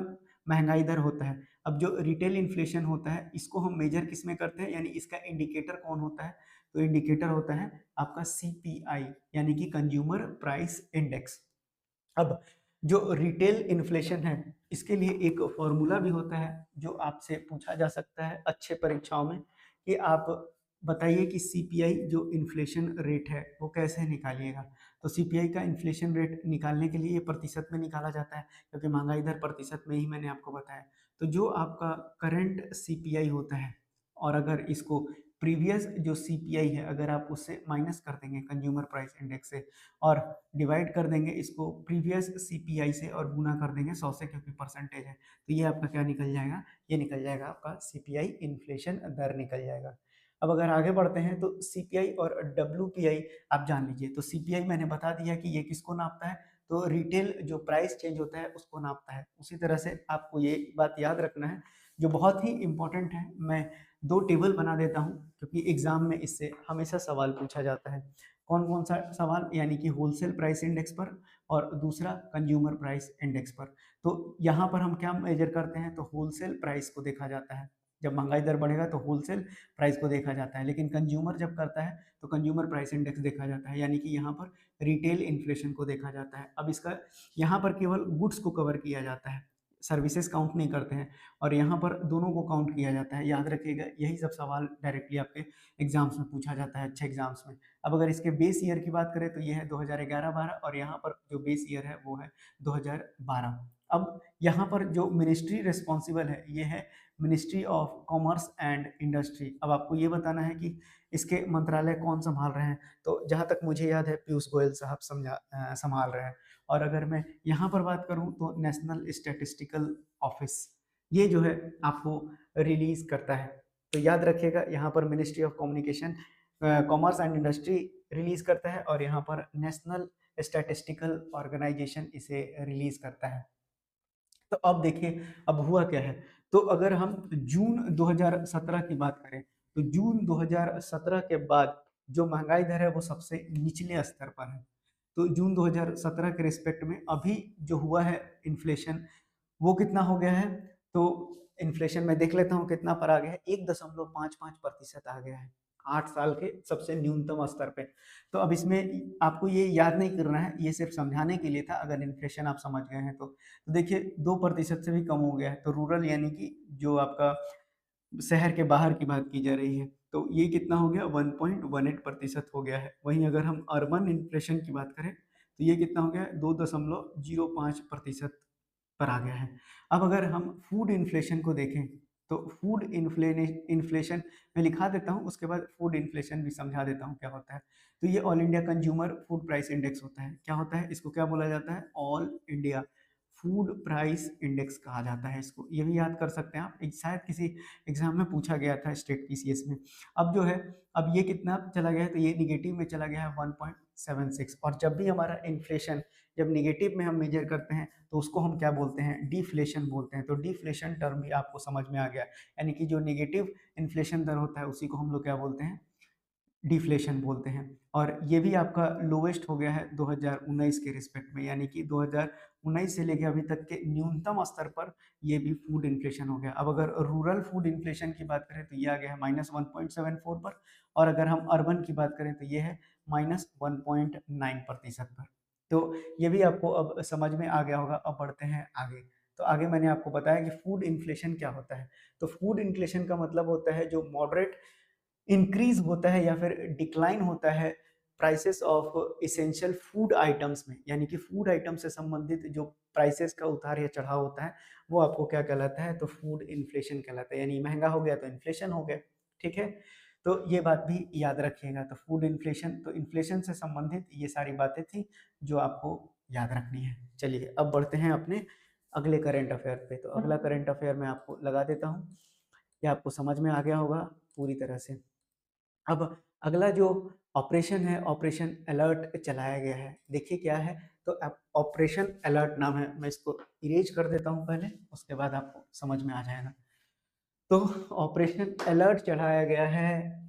महँगाई दर होता है। अब जो रिटेल इन्फ्लेशन होता है इसको हम मेजर किस में करते हैं, यानी इसका इंडिकेटर कौन होता है? तो इंडिकेटर होता है आपका सीपीआई, यानी कि कंज्यूमर प्राइस इंडेक्स। अब जो रिटेल इन्फ्लेशन है इसके लिए एक फॉर्मूला भी होता है जो आपसे पूछा जा सकता है अच्छे परीक्षाओं में, कि आप बताइए कि सीपीआई जो इन्फ्लेशन रेट है वो कैसे निकालिएगा। तो सीपीआई का इन्फ्लेशन रेट निकालने के लिए ये प्रतिशत में निकाला जाता है, क्योंकि महंगाई दर प्रतिशत में ही मैंने आपको बताया। तो जो आपका करंट सीपीआई होता है, और अगर इसको प्रीवियस जो सीपीआई है अगर आप उससे माइनस कर देंगे कंज्यूमर प्राइस इंडेक्स से, और डिवाइड कर देंगे इसको प्रीवियस सीपीआई से और गुना कर देंगे 100 से, क्योंकि परसेंटेज है, तो ये आपका क्या निकल जाएगा? ये निकल जाएगा आपका सीपीआई इन्फ्लेशन दर निकल जाएगा। अब अगर आगे बढ़ते हैं तो सीपीआई और डब्ल्यूपीआई आप जान लीजिए। तो सीपीआई मैंने बता दिया कि ये किसको नापता है, तो रिटेल जो प्राइस चेंज होता है उसको नापता है। उसी तरह से आपको ये बात याद रखना है जो बहुत ही इंपॉर्टेंट है। मैं 2 टेबल बना देता हूँ, क्योंकि एग्जाम में इससे हमेशा सवाल पूछा जाता है। कौन-कौन सा सवाल? यानी कि होलसेल प्राइस इंडेक्स पर और दूसरा कंज्यूमर प्राइस इंडेक्स पर। तो यहाँ पर हम क्या मेजर करते हैं? तो होलसेल प्राइस को देखा जाता है। जब महँगाई दर बढ़ेगा तो होलसेल प्राइस को देखा जाता है, लेकिन कंज्यूमर जब करता है तो कंज्यूमर प्राइस इंडेक्स देखा जाता है, यानी कि यहाँ पर रिटेल इन्फ्लेशन को देखा जाता है। अब इसका यहाँ पर केवल गुड्स को कवर किया जाता है, सर्विसेज़ काउंट नहीं करते हैं, और यहाँ पर दोनों को काउंट किया जाता है। याद रखिएगा, यही सब सवाल डायरेक्टली आपके एग्ज़ाम्स में पूछा जाता है, अच्छे एग्ज़ाम्स में। अब अगर इसके बेस ईयर की बात करें तो ये है 2011-12, और यहाँ पर जो बेस ईयर है वो है 2012। अब यहाँ पर जो मिनिस्ट्री रिस्पॉन्सिबल है ये है ministry of commerce and industry. अब आपको ये बताना है कि इसके मंत्रालय कौन संभाल रहे हैं। तो जहाँ तक मुझे याद है पीयूष गोयल साहब संभाल रहे हैं। और अगर मैं यहाँ पर बात करूँ तो नेशनल स्टैटिस्टिकल ऑफिस ये जो है आपको रिलीज करता है। तो याद रखिएगा यहाँ पर ministry of communication commerce and industry release करता है और यहाँ पर नेशनल स्टैटिस्टिकल ऑर्गेनाइजेशन इसे रिलीज करता है। तो अब देखिए अब हुआ क्या है। तो अगर हम जून 2017 की बात करें तो जून 2017 के बाद जो महंगाई दर है वो सबसे निचले स्तर पर है। तो जून 2017 के रिस्पेक्ट में अभी जो हुआ है इन्फ्लेशन वो कितना हो गया है। तो इन्फ्लेशन में देख लेता हूँ कितना पर आ गया है, 1.55% आ गया है 8 साल के सबसे न्यूनतम स्तर पे। तो अब इसमें आपको ये याद नहीं करना है, ये सिर्फ समझाने के लिए था। अगर इन्फ्लेशन आप समझ गए हैं तो देखिए 2% से भी कम हो गया है। तो रूरल यानी कि जो आपका शहर के बाहर की बात की जा रही है तो ये कितना हो गया 1.18% हो गया है। वहीं अगर हम अर्बन इन्फ्लेशन की बात करें तो ये कितना हो गया है 2.05% पर आ गया है। अब अगर हम फूड इन्फ्लेशन को देखें तो फूड इन्फ्लेशन मैं लिखा देता हूँ, उसके बाद फूड इन्फ्लेशन भी समझा देता हूँ क्या होता है। तो ये all India consumer food price index होता है। क्या होता है इसको क्या बोला जाता है, all India food price index कहा जाता है इसको। ये भी याद कर सकते हैं आप, शायद किसी एग्जाम में पूछा गया था स्टेट पीसीएस में। अब जो है अब ये कितना चला गया है तो ये निगेटिव में चला गया है 1.76। और जब भी हमारा इन्फ्लेशन जब निगेटिव में हम मेजर करते हैं तो उसको हम क्या बोलते हैं, डिफ्लेशन बोलते हैं। तो डिफ्लेशन टर्म भी आपको समझ में आ गया, यानी कि जो निगेटिव इन्फ्लेशन दर होता है उसी को हम लोग क्या बोलते हैं, डिफ्लेशन बोलते हैं। और ये भी आपका लोवेस्ट हो गया है 2019 के रिस्पेक्ट में, यानी कि 2019 से लेके अभी तक के न्यूनतम स्तर पर ये भी फूड इन्फ्लेशन हो गया। अब अगर रूरल फूड इन्फ्लेशन की बात करें तो ये आ गया है -1.74 पर, और अगर हम अर्बन की बात करें तो ये है -1.9% पर। तो ये भी आपको अब समझ में आ गया होगा। अब बढ़ते हैं आगे। तो आगे मैंने आपको बताया कि फूड इन्फ्लेशन क्या होता है। तो फूड इन्फ्लेशन का मतलब होता है जो मॉडरेट इंक्रीज होता है या फिर डिक्लाइन होता है prices of essential food items में, यानी कि फूड आइटम से संबंधित जो प्राइसेस का उतार या चढ़ाव होता है वो आपको क्या कहलाता है, तो फूड इन्फ्लेशन कहलाता है। यानी महंगा हो गया तो इन्फ्लेशन हो गया, ठीक है। तो ये बात भी याद रखिएगा। तो फूड इन्फ्लेशन, तो इन्फ्लेशन से संबंधित ये सारी बातें थी जो आपको याद रखनी है। चलिए अब बढ़ते हैं अपने अगले करंट अफेयर पे। तो अगला करंट अफेयर मैं आपको लगा देता हूँ, ये आपको समझ में आ गया होगा पूरी तरह से। अब अगला जो ऑपरेशन है, ऑपरेशन अलर्ट चलाया गया है। देखिए क्या है, तो ऑपरेशन अलर्ट नाम है। मैं इसको इरेज कर देता हूँ पहले, उसके बाद आपको समझ में आ जाएगा। तो ऑपरेशन अलर्ट चलाया गया है,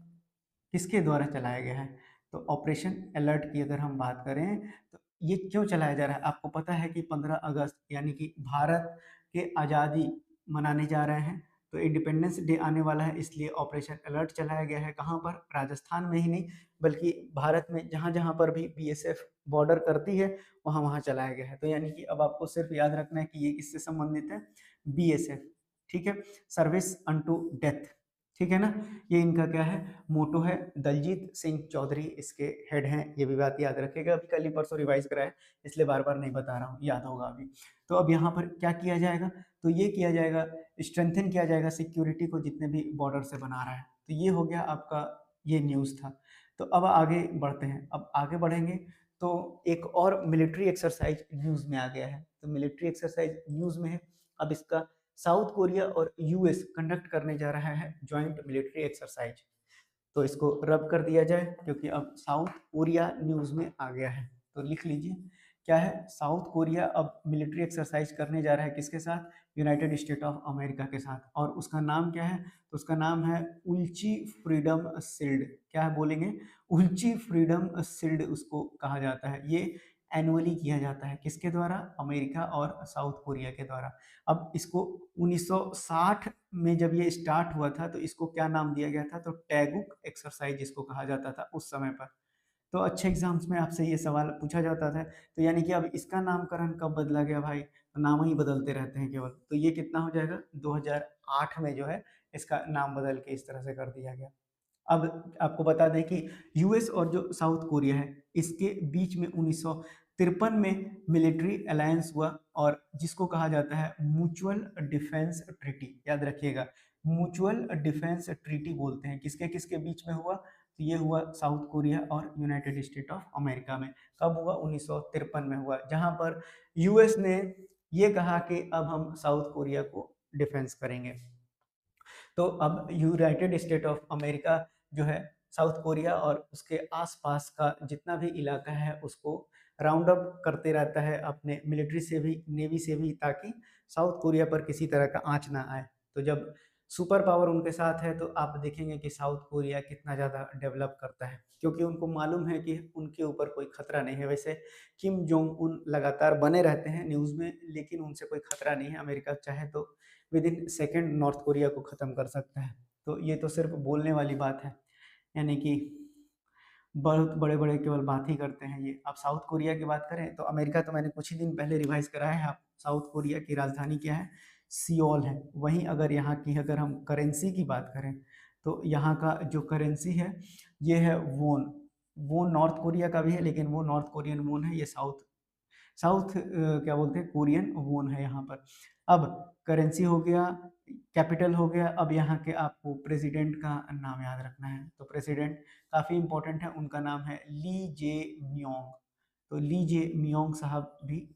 किसके द्वारा चलाया गया है। तो ऑपरेशन अलर्ट की अगर हम बात करें तो ये क्यों चलाया जा रहा है। आपको पता है कि 15 अगस्त यानी कि भारत के आज़ादी मनाने जा रहे हैं, तो इंडिपेंडेंस डे आने वाला है, इसलिए ऑपरेशन अलर्ट चलाया गया है। कहाँ पर, राजस्थान में ही नहीं बल्कि भारत में जहाँ जहाँ पर भी बीएसएफ बॉर्डर करती है वहाँ वहाँ चलाया गया है। तो यानी कि अब आपको सिर्फ याद रखना है कि ये किससे संबंधित है, बीएसएफ, ठीक है, सर्विस अनटू डेथ, ठीक है ना। ये इनका क्या है, मोटो है। दलजीत सिंह चौधरी इसके हेड हैं, ये भी बात याद रखेगा। अभी कल ही परसों रिवाइज कराया इसलिए बार बार नहीं बता रहा हूँ, याद होगा अभी। तो अब यहाँ पर क्या किया जाएगा, तो ये किया जाएगा, स्ट्रेंथन किया जाएगा सिक्योरिटी को जितने भी बॉर्डर से बना रहा है। तो ये हो गया आपका, ये न्यूज़ था। तो अब आगे बढ़ते हैं। अब आगे बढ़ेंगे तो एक और मिलिट्री एक्सरसाइज न्यूज़ में आ गया है। तो मिलिट्री एक्सरसाइज न्यूज़ में है। अब इसका साउथ कोरिया और यूएस कंडक्ट करने जा रहा है ज्वाइंट मिलिट्री एक्सरसाइज। तो इसको रब कर दिया जाए क्योंकि अब साउथ कोरिया न्यूज़ में आ गया है। तो लिख लीजिए क्या है, साउथ कोरिया अब मिलिट्री एक्सरसाइज करने जा रहा है किसके साथ, यूनाइटेड स्टेट ऑफ अमेरिका के साथ। और उसका नाम क्या है, तो उसका नाम है उल्ची फ्रीडम शील्ड। क्या है बोलेंगे, उल्ची फ्रीडम शील्ड उसको कहा जाता है। ये एनुअली किया जाता है, किसके द्वारा, अमेरिका और साउथ कोरिया के द्वारा। अब इसको 1960 में जब ये स्टार्ट हुआ था तो इसको क्या नाम दिया गया था, तो टैगुक एक्सरसाइज इसको कहा जाता था उस समय पर। तो अच्छे एग्जाम्स में आपसे ये सवाल पूछा जाता था। तो यानी कि अब इसका नामकरण कब बदला गया भाई, तो नाम ही बदलते रहते हैं केवल। तो ये कितना हो जाएगा, 2008 में जो है इसका नाम बदल के इस तरह से कर दिया गया। अब आपको बता दें कि यूएस और जो साउथ कोरिया है इसके बीच में 1953 में मिलिट्री अलायंस हुआ और जिसको कहा जाता है म्यूचुअल डिफेंस ट्रीटी। याद रखिएगा, म्यूचुअल डिफेंस ट्रीटी बोलते हैं। किसके किसके बीच में हुआ? तो ये हुआ साउथ कोरिया और यूनाइटेड स्टेट ऑफ अमेरिका में। कब हुआ? 1953 में हुआ, जहां पर यूएस ने ये कहा कि अब हम साउथ कोरिया को डिफेंस करेंगे। तो अब यूनाइटेड स्टेट ऑफ अमेरिका जो है साउथ कोरिया और उसके आसपास का जितना भी इलाका है उसको राउंड अप करते रहता है अपने मिलिट्री से भी, नेवी से भी, ताकि साउथ कोरिया पर किसी तरह का आंच ना आए। तो जब सुपर पावर उनके साथ है तो आप देखेंगे कि साउथ कोरिया कितना ज़्यादा डेवलप करता है, क्योंकि उनको मालूम है कि उनके ऊपर कोई खतरा नहीं है। वैसे किम जोंग उन लगातार बने रहते हैं न्यूज़ में, लेकिन उनसे कोई खतरा नहीं है। अमेरिका चाहे तो with in second north Korea को ख़त्म कर सकता है। तो ये तो सिर्फ बोलने वाली बात है, यानी कि बहुत बड़े-बड़े केवल बात ही करते हैं ये। अब साउथ कोरिया की बात करें तो अमेरिका तो मैंने कुछ ही दिन पहले रिवाइज़ कराया है आप, साउथ कोरिया की राजधानी क्या है? सियोल है। वहीं अगर यहाँ की अगर हम करेंसी की बात करें तो यहाँ का जो करेंसी है ये है वोन। वोन नॉर्थ कोरिया का भी है, लेकिन वो नॉर्थ कोरियन वोन है, ये साउथ साउथ क्या बोलते हैं, कोरियन वोन है यहाँ पर। अब करेंसी हो गया, कैपिटल हो गया, अब यहाँ के आपको प्रेसिडेंट का नाम याद रखना है। तो प्रेसिडेंट काफ़ी इंपॉर्टेंट है, उनका नाम है ली जे मियोंग। तो ली जे मियोंग साहब भी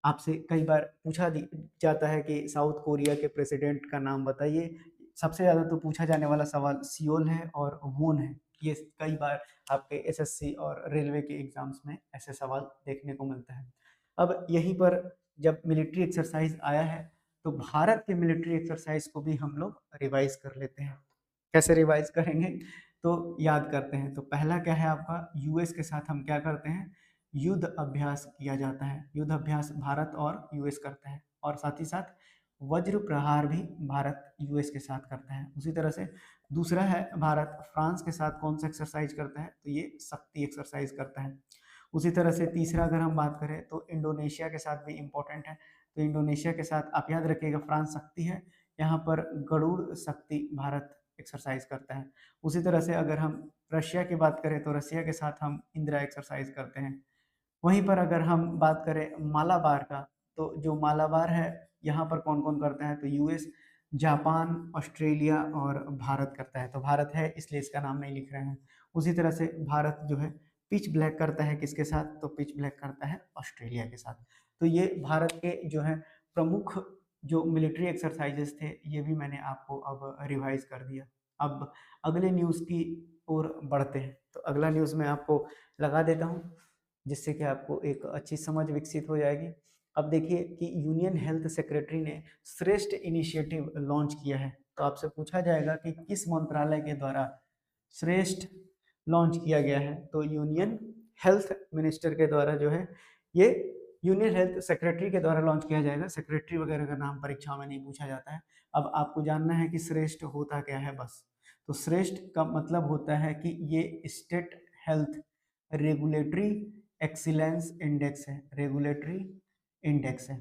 आपसे कई बार पूछा जाता है कि साउथ कोरिया के प्रेसिडेंट का नाम बताइए। सबसे ज़्यादा तो पूछा जाने वाला सवाल सियोल है और वून है। ये कई बार आपके एसएससी और रेलवे के एग्जाम्स में ऐसे सवाल देखने को मिलता है। अब यहीं पर जब मिलिट्री एक्सरसाइज आया है तो भारत के मिलिट्री एक्सरसाइज को भी हम लोग रिवाइज कर लेते हैं। कैसे रिवाइज करेंगे? तो याद करते हैं। तो पहला क्या है आपका, यूएस के साथ हम क्या करते हैं? युद्ध अभ्यास किया जाता है। युद्ध अभ्यास भारत और यूएस करता है, और साथ ही साथ वज्र प्रहार भी भारत यूएस के साथ करता है। उसी तरह से दूसरा है, भारत फ्रांस के साथ कौन सा एक्सरसाइज करता है? तो ये शक्ति एक्सरसाइज करता है। उसी तरह से तीसरा अगर हम बात करें तो इंडोनेशिया के साथ भी इम्पोर्टेंट है। तो इंडोनेशिया के साथ आप याद रखिएगा, फ्रांस शक्ति है, यहाँ पर गरुड़ शक्ति भारत एक्सरसाइज करता है। उसी तरह से अगर हम रशिया की बात करें तो रशिया के साथ हम इंदिरा एक्सरसाइज करते हैं। वहीं पर अगर हम बात करें मालाबार का, तो जो मालाबार है यहाँ पर कौन कौन करता है? तो यूएस, जापान, ऑस्ट्रेलिया और भारत करता है। तो भारत है इसलिए इसका नाम नहीं लिख रहे हैं। उसी तरह से भारत जो है पिच ब्लैक करता है किसके साथ? तो पिच ब्लैक करता है ऑस्ट्रेलिया के साथ। तो ये भारत के जो है प्रमुख जो मिलिट्री एक्सरसाइजेस थे, ये भी मैंने आपको अब रिवाइज कर दिया। अब अगले न्यूज़ की ओर बढ़ते हैं। तो अगला न्यूज़ मैं आपको लगा देता हूँ, जिससे कि आपको एक अच्छी समझ विकसित हो जाएगी। अब देखिए कि यूनियन हेल्थ सेक्रेटरी ने श्रेष्ठ इनिशिएटिव लॉन्च किया है। तो आपसे पूछा जाएगा कि किस मंत्रालय के द्वारा श्रेष्ठ लॉन्च किया गया है? तो यूनियन हेल्थ मिनिस्टर के द्वारा जो है ये यूनियन हेल्थ सेक्रेटरी के द्वारा लॉन्च किया जाएगा। सेक्रेटरी वगैरह का नाम परीक्षा में नहीं पूछा जाता है। अब आपको जानना है कि श्रेष्ठ होता क्या है बस। तो श्रेष्ठ का मतलब होता है कि ये state health regulatory excellence index है, रेगुलेटरी इंडेक्स है।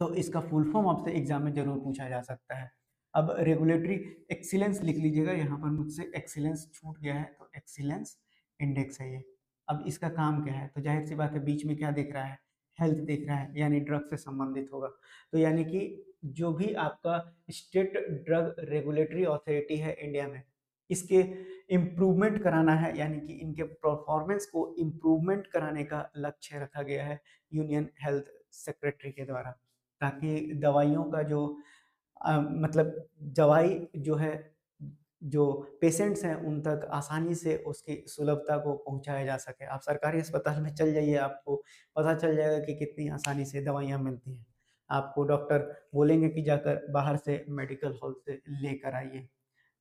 तो इसका फुल फॉर्म आपसे एग्जाम में जरूर पूछा जा सकता है। अब रेगुलेटरी एक्सीलेंस लिख लीजिएगा, यहाँ पर मुझसे एक्सीलेंस छूट गया है, तो एक्सीलेंस इंडेक्स है ये। अब इसका काम क्या है? तो जाहिर सी बात है बीच में क्या देख रहा है? हेल्थ देख रहा है, यानी ड्रग से संबंधित होगा। तो यानी कि जो भी आपका स्टेट ड्रग रेगुलेटरी अथॉरिटी है इंडिया में, इसके इम्प्रूवमेंट कराना है, यानी कि इनके परफॉर्मेंस को इम्प्रूवमेंट कराने का लक्ष्य रखा गया है यूनियन हेल्थ सेक्रेटरी के द्वारा, ताकि दवाइयों का जो मतलब दवाई जो है, जो पेशेंट्स हैं उन तक आसानी से उसकी सुलभता को पहुंचाया जा सके। आप सरकारी अस्पताल में चल जाइए, आपको पता चल जाएगा कि कितनी आसानी से दवाइयाँ मिलती हैं। आपको डॉक्टर बोलेंगे कि जाकर बाहर से मेडिकल हॉल से लेकर आइए,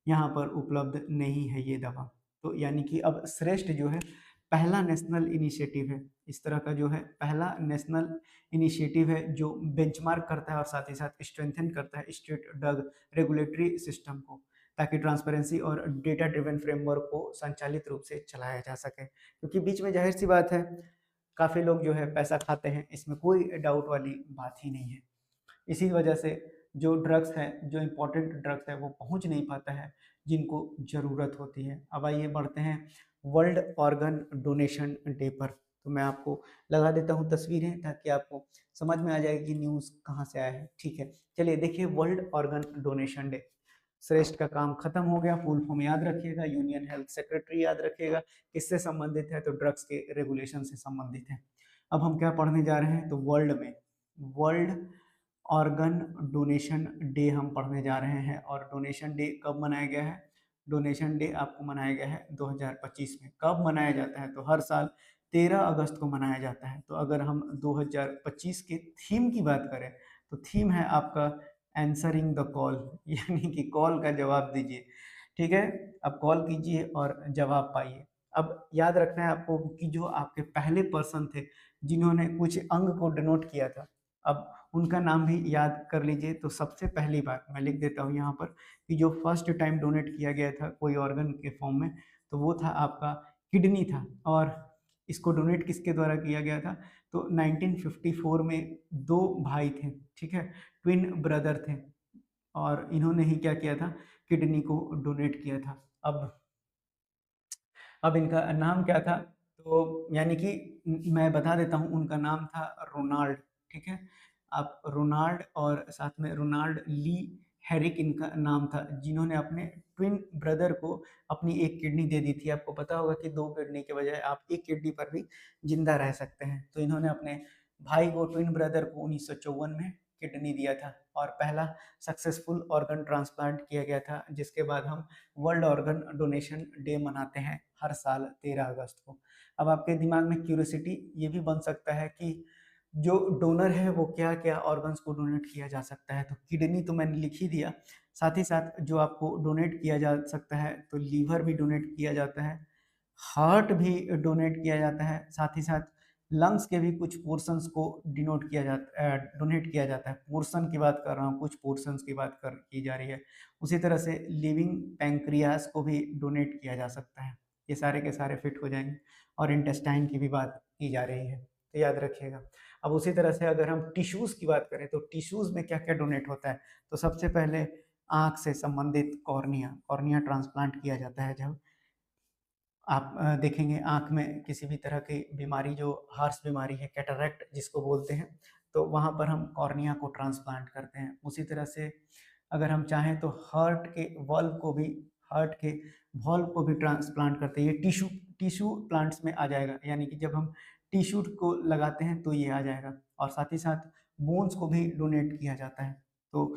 यहाँ पर उपलब्ध नहीं है ये दवा। तो यानी कि अब श्रेष्ठ जो है पहला नेशनल इनिशिएटिव है, इस तरह का जो है पहला नेशनल इनिशिएटिव है जो बेंचमार्क करता है और साथ ही साथ स्ट्रेंथन करता है स्टेट ड्रग रेगुलेटरी सिस्टम को, ताकि ट्रांसपेरेंसी और डेटा ड्रिवन फ्रेमवर्क को संचालित रूप से चलाया जा सके। क्योंकि बीच में जाहिर सी बात है काफ़ी लोग जो है पैसा खाते हैं, इसमें कोई डाउट वाली बात ही नहीं है। इसी वजह से जो ड्रग्स हैं, जो इम्पोर्टेंट ड्रग्स है वो पहुंच नहीं पाता है जिनको ज़रूरत होती है। अब आइए बढ़ते हैं वर्ल्ड ऑर्गन डोनेशन डे पर। तो मैं आपको लगा देता हूँ तस्वीरें ताकि आपको समझ में आ जाए कि न्यूज़ कहाँ से आया है। ठीक है, चलिए देखिए, वर्ल्ड ऑर्गन डोनेशन डे। श्रेष्ठ का काम खत्म हो गया, फुल फॉर्म याद रखिएगा, यूनियन हेल्थ सेक्रेटरी याद रखिएगा। किससे संबंधित है? तो ड्रग्स के रेगुलेशन से संबंधित है। अब हम क्या पढ़ने जा रहे हैं? तो वर्ल्ड ऑर्गन डोनेशन डे हम पढ़ने जा रहे हैं। और डोनेशन डे कब मनाया गया है? डोनेशन डे आपको मनाया गया है 2025 में। कब मनाया जाता है? तो हर साल 13 अगस्त को मनाया जाता है। तो अगर हम 2025 के थीम की बात करें तो थीम है आपका आंसरिंग द कॉल, यानी कि कॉल का जवाब दीजिए। ठीक है, अब कॉल कीजिए और जवाब पाइए। अब याद रखना है आपको कि जो आपके पहले पर्सन थे जिन्होंने कुछ अंग को डोनेट किया था, अब उनका नाम भी याद कर लीजिए। तो सबसे पहली बात मैं लिख देता हूँ यहाँ पर कि जो फर्स्ट टाइम डोनेट किया गया था कोई ऑर्गन के फॉर्म में, तो वो था आपका किडनी था। और इसको डोनेट किसके द्वारा किया गया था? तो 1954 में दो भाई थे, ठीक है, ट्विन ब्रदर थे, और इन्होंने ही क्या किया था? किडनी को डोनेट किया था। अब इनका नाम क्या था? तो यानी कि मैं बता देता हूँ, उनका नाम था रोनाल्ड। ठीक है, आप रोनाल्ड, और साथ में रोनाल्ड ली हेरिक इनका नाम था, जिन्होंने अपने ट्विन ब्रदर को अपनी एक किडनी दे दी थी। आपको पता होगा कि दो किडनी के बजाय आप एक किडनी पर भी जिंदा रह सकते हैं। तो इन्होंने अपने भाई को, ट्विन ब्रदर को 1954 में किडनी दिया था, और पहला सक्सेसफुल ऑर्गन ट्रांसप्लांट किया गया था, जिसके बाद हम वर्ल्ड ऑर्गन डोनेशन डे मनाते हैं हर साल 13 अगस्त को। अब आपके दिमाग में क्यूरियोसिटी ये भी बन सकता है कि जो डोनर है वो क्या क्या ऑर्गन्स को डोनेट किया जा सकता है। तो किडनी तो मैंने लिख ही दिया, साथ ही साथ जो आपको डोनेट किया जा सकता है, तो लीवर भी डोनेट किया जाता है, हार्ट भी डोनेट किया जाता है, साथ ही साथ लंग्स के भी कुछ पोर्शंस को डिनोट किया जाता है, डोनेट किया जाता है। पोर्शन की बात कर रहा हूँ, कुछ पोर्शंस की बात कर की जा रही है। उसी तरह से लिविंग पैंक्रियास को भी डोनेट किया जा सकता है। ये सारे के सारे फिट हो जाएंगे। और इंटेस्टाइन की भी बात की जा रही है, तो याद रखिएगा। अब उसी तरह से अगर हम टिश्यूज़ की बात करें तो टिश्यूज़ में क्या क्या डोनेट होता है? तो सबसे पहले आँख से संबंधित कॉर्निया, कॉर्निया ट्रांसप्लांट किया जाता है। जब आप देखेंगे आँख में किसी भी तरह की बीमारी, जो हर्श बीमारी है, कैटरैक्ट जिसको बोलते हैं, तो वहाँ पर हम कॉर्निया को ट्रांसप्लांट करते हैं। उसी तरह से अगर हम चाहें तो हार्ट के वॉल्व को भी ट्रांसप्लांट करते हैं। ये टिश्यू प्लांट्स में आ जाएगा, यानी कि जब हम टिश्यू को लगाते हैं तो ये आ जाएगा। और साथ ही साथ बोन्स को भी डोनेट किया जाता है। तो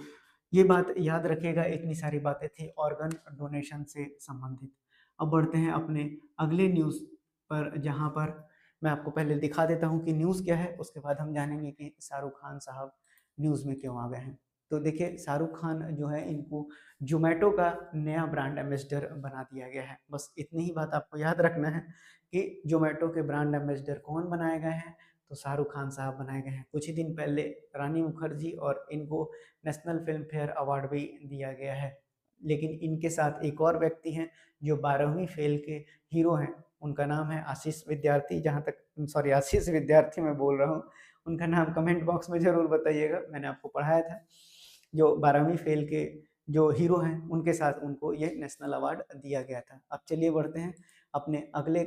ये बात याद रखिएगा, इतनी सारी बातें थी ऑर्गन डोनेशन से संबंधित। अब बढ़ते हैं अपने अगले न्यूज़ पर, जहाँ पर मैं आपको पहले दिखा देता हूँ कि न्यूज़ क्या है, उसके बाद हम जानेंगे कि शाहरुख खान साहब न्यूज़ में क्यों आ गए हैं। तो देखिए, शाहरुख खान जो है, इनको ज़ोमैटो का नया ब्रांड एम्बेसडर बना दिया गया है। बस इतनी ही बात आपको याद रखना है कि ज़ोमैटो के ब्रांड एम्बेसडर कौन बनाए गए हैं? तो शाहरुख खान साहब बनाए गए हैं। कुछ ही दिन पहले रानी मुखर्जी और इनको नेशनल फिल्म फेयर अवार्ड भी दिया गया है। लेकिन इनके साथ एक और व्यक्ति हैं जो 12वीं फेल के हीरो हैं। उनका नाम है आशीष विद्यार्थी। जहाँ तक, सॉरी, आशीष विद्यार्थी मैं बोल रहा हूँ, उनका नाम कमेंट बॉक्स में ज़रूर बताइएगा, मैंने आपको पढ़ाया था। जो 12वीं फेल के जो हीरो हैं, उनके साथ उनको ये नेशनल अवार्ड दिया गया था। अब चलिए बढ़ते हैं अपने अगले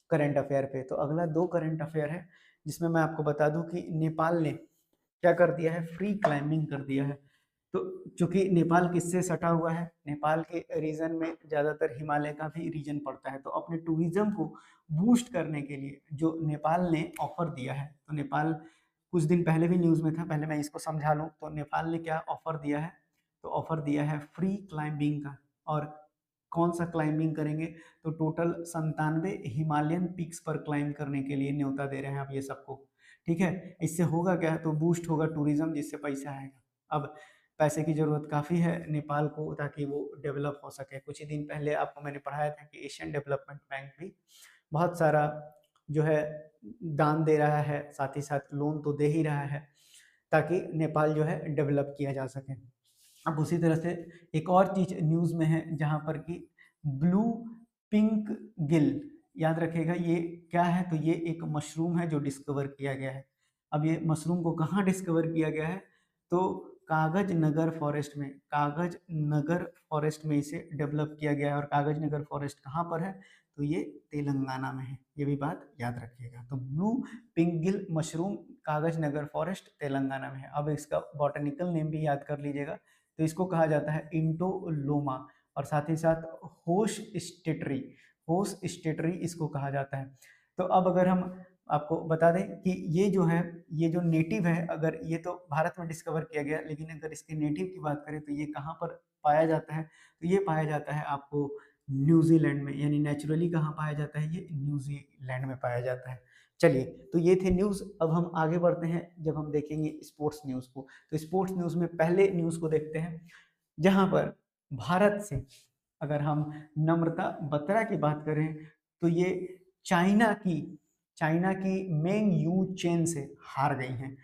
करंट अफेयर पे। तो अगला 2 करंट अफेयर है, जिसमें मैं आपको बता दूँ कि नेपाल ने क्या कर दिया है? फ्री क्लाइंबिंग कर दिया है। तो चूँकि नेपाल किससे सटा हुआ है? नेपाल के रीजन में ज़्यादातर हिमालय का भी रीजन पड़ता है। तो अपने टूरिज्म को बूस्ट करने के लिए जो नेपाल ने ऑफर दिया है, तो नेपाल कुछ दिन पहले भी न्यूज़ में था, पहले मैं इसको समझा लूँ। तो नेपाल ने क्या ऑफर दिया है? तो ऑफर दिया है फ्री क्लाइंबिंग का। और कौन सा क्लाइंबिंग करेंगे? तो टोटल 97 हिमालयन पीक्स पर क्लाइंब करने के लिए न्योता दे रहे हैं आप ये सबको। ठीक है, इससे होगा क्या? तो बूस्ट होगा टूरिज्म, जिससे पैसा आएगा। अब पैसे की ज़रूरत काफ़ी है नेपाल को, ताकि वो डेवलप हो सके। कुछ ही दिन पहले आपको मैंने पढ़ाया था कि एशियन डेवलपमेंट बैंक भी बहुत सारा जो है दान दे रहा है, साथ ही साथ लोन तो दे ही रहा है, ताकि नेपाल जो है डेवलप किया जा सके। अब उसी तरह से एक और चीज़ न्यूज़ में है, जहाँ पर कि ब्लू पिंक गिल, याद रखिएगा ये क्या है? तो ये एक मशरूम है जो डिस्कवर किया गया है। अब ये मशरूम को कहाँ डिस्कवर किया गया है? तो कागज नगर फॉरेस्ट में इसे डेवलप किया गया है। और कागज नगर फॉरेस्ट कहाँ पर है? तो ये तेलंगाना में है, ये भी बात याद रखिएगा। तो ब्लू पिंक गिल मशरूम कागज नगर फॉरेस्ट तेलंगाना में है। अब इसका बॉटनिकल नेम भी याद कर लीजिएगा, तो इसको कहा जाता है इंटोलोमा, और साथ ही साथ होश स्टेटरी, होश स्टेटरी इसको कहा जाता है। तो अब अगर हम आपको बता दें कि ये जो है, ये जो नेटिव है, अगर ये तो भारत में डिस्कवर किया गया, लेकिन अगर इसके नेटिव की बात करें तो ये कहाँ पर पाया जाता है, तो ये पाया जाता है आपको न्यूजीलैंड में, यानी नेचुरली कहाँ पाया जाता है, ये न्यूजीलैंड में पाया जाता है। चलिए, तो ये थे न्यूज़। अब हम आगे बढ़ते हैं, जब हम देखेंगे स्पोर्ट्स न्यूज़ को, तो स्पोर्ट्स न्यूज़ में पहले न्यूज़ को देखते हैं, जहाँ पर भारत से अगर हम नम्रता बत्रा की बात करें, तो ये चाइना की चाइना की मेंग यू चेन से हार गई हैं।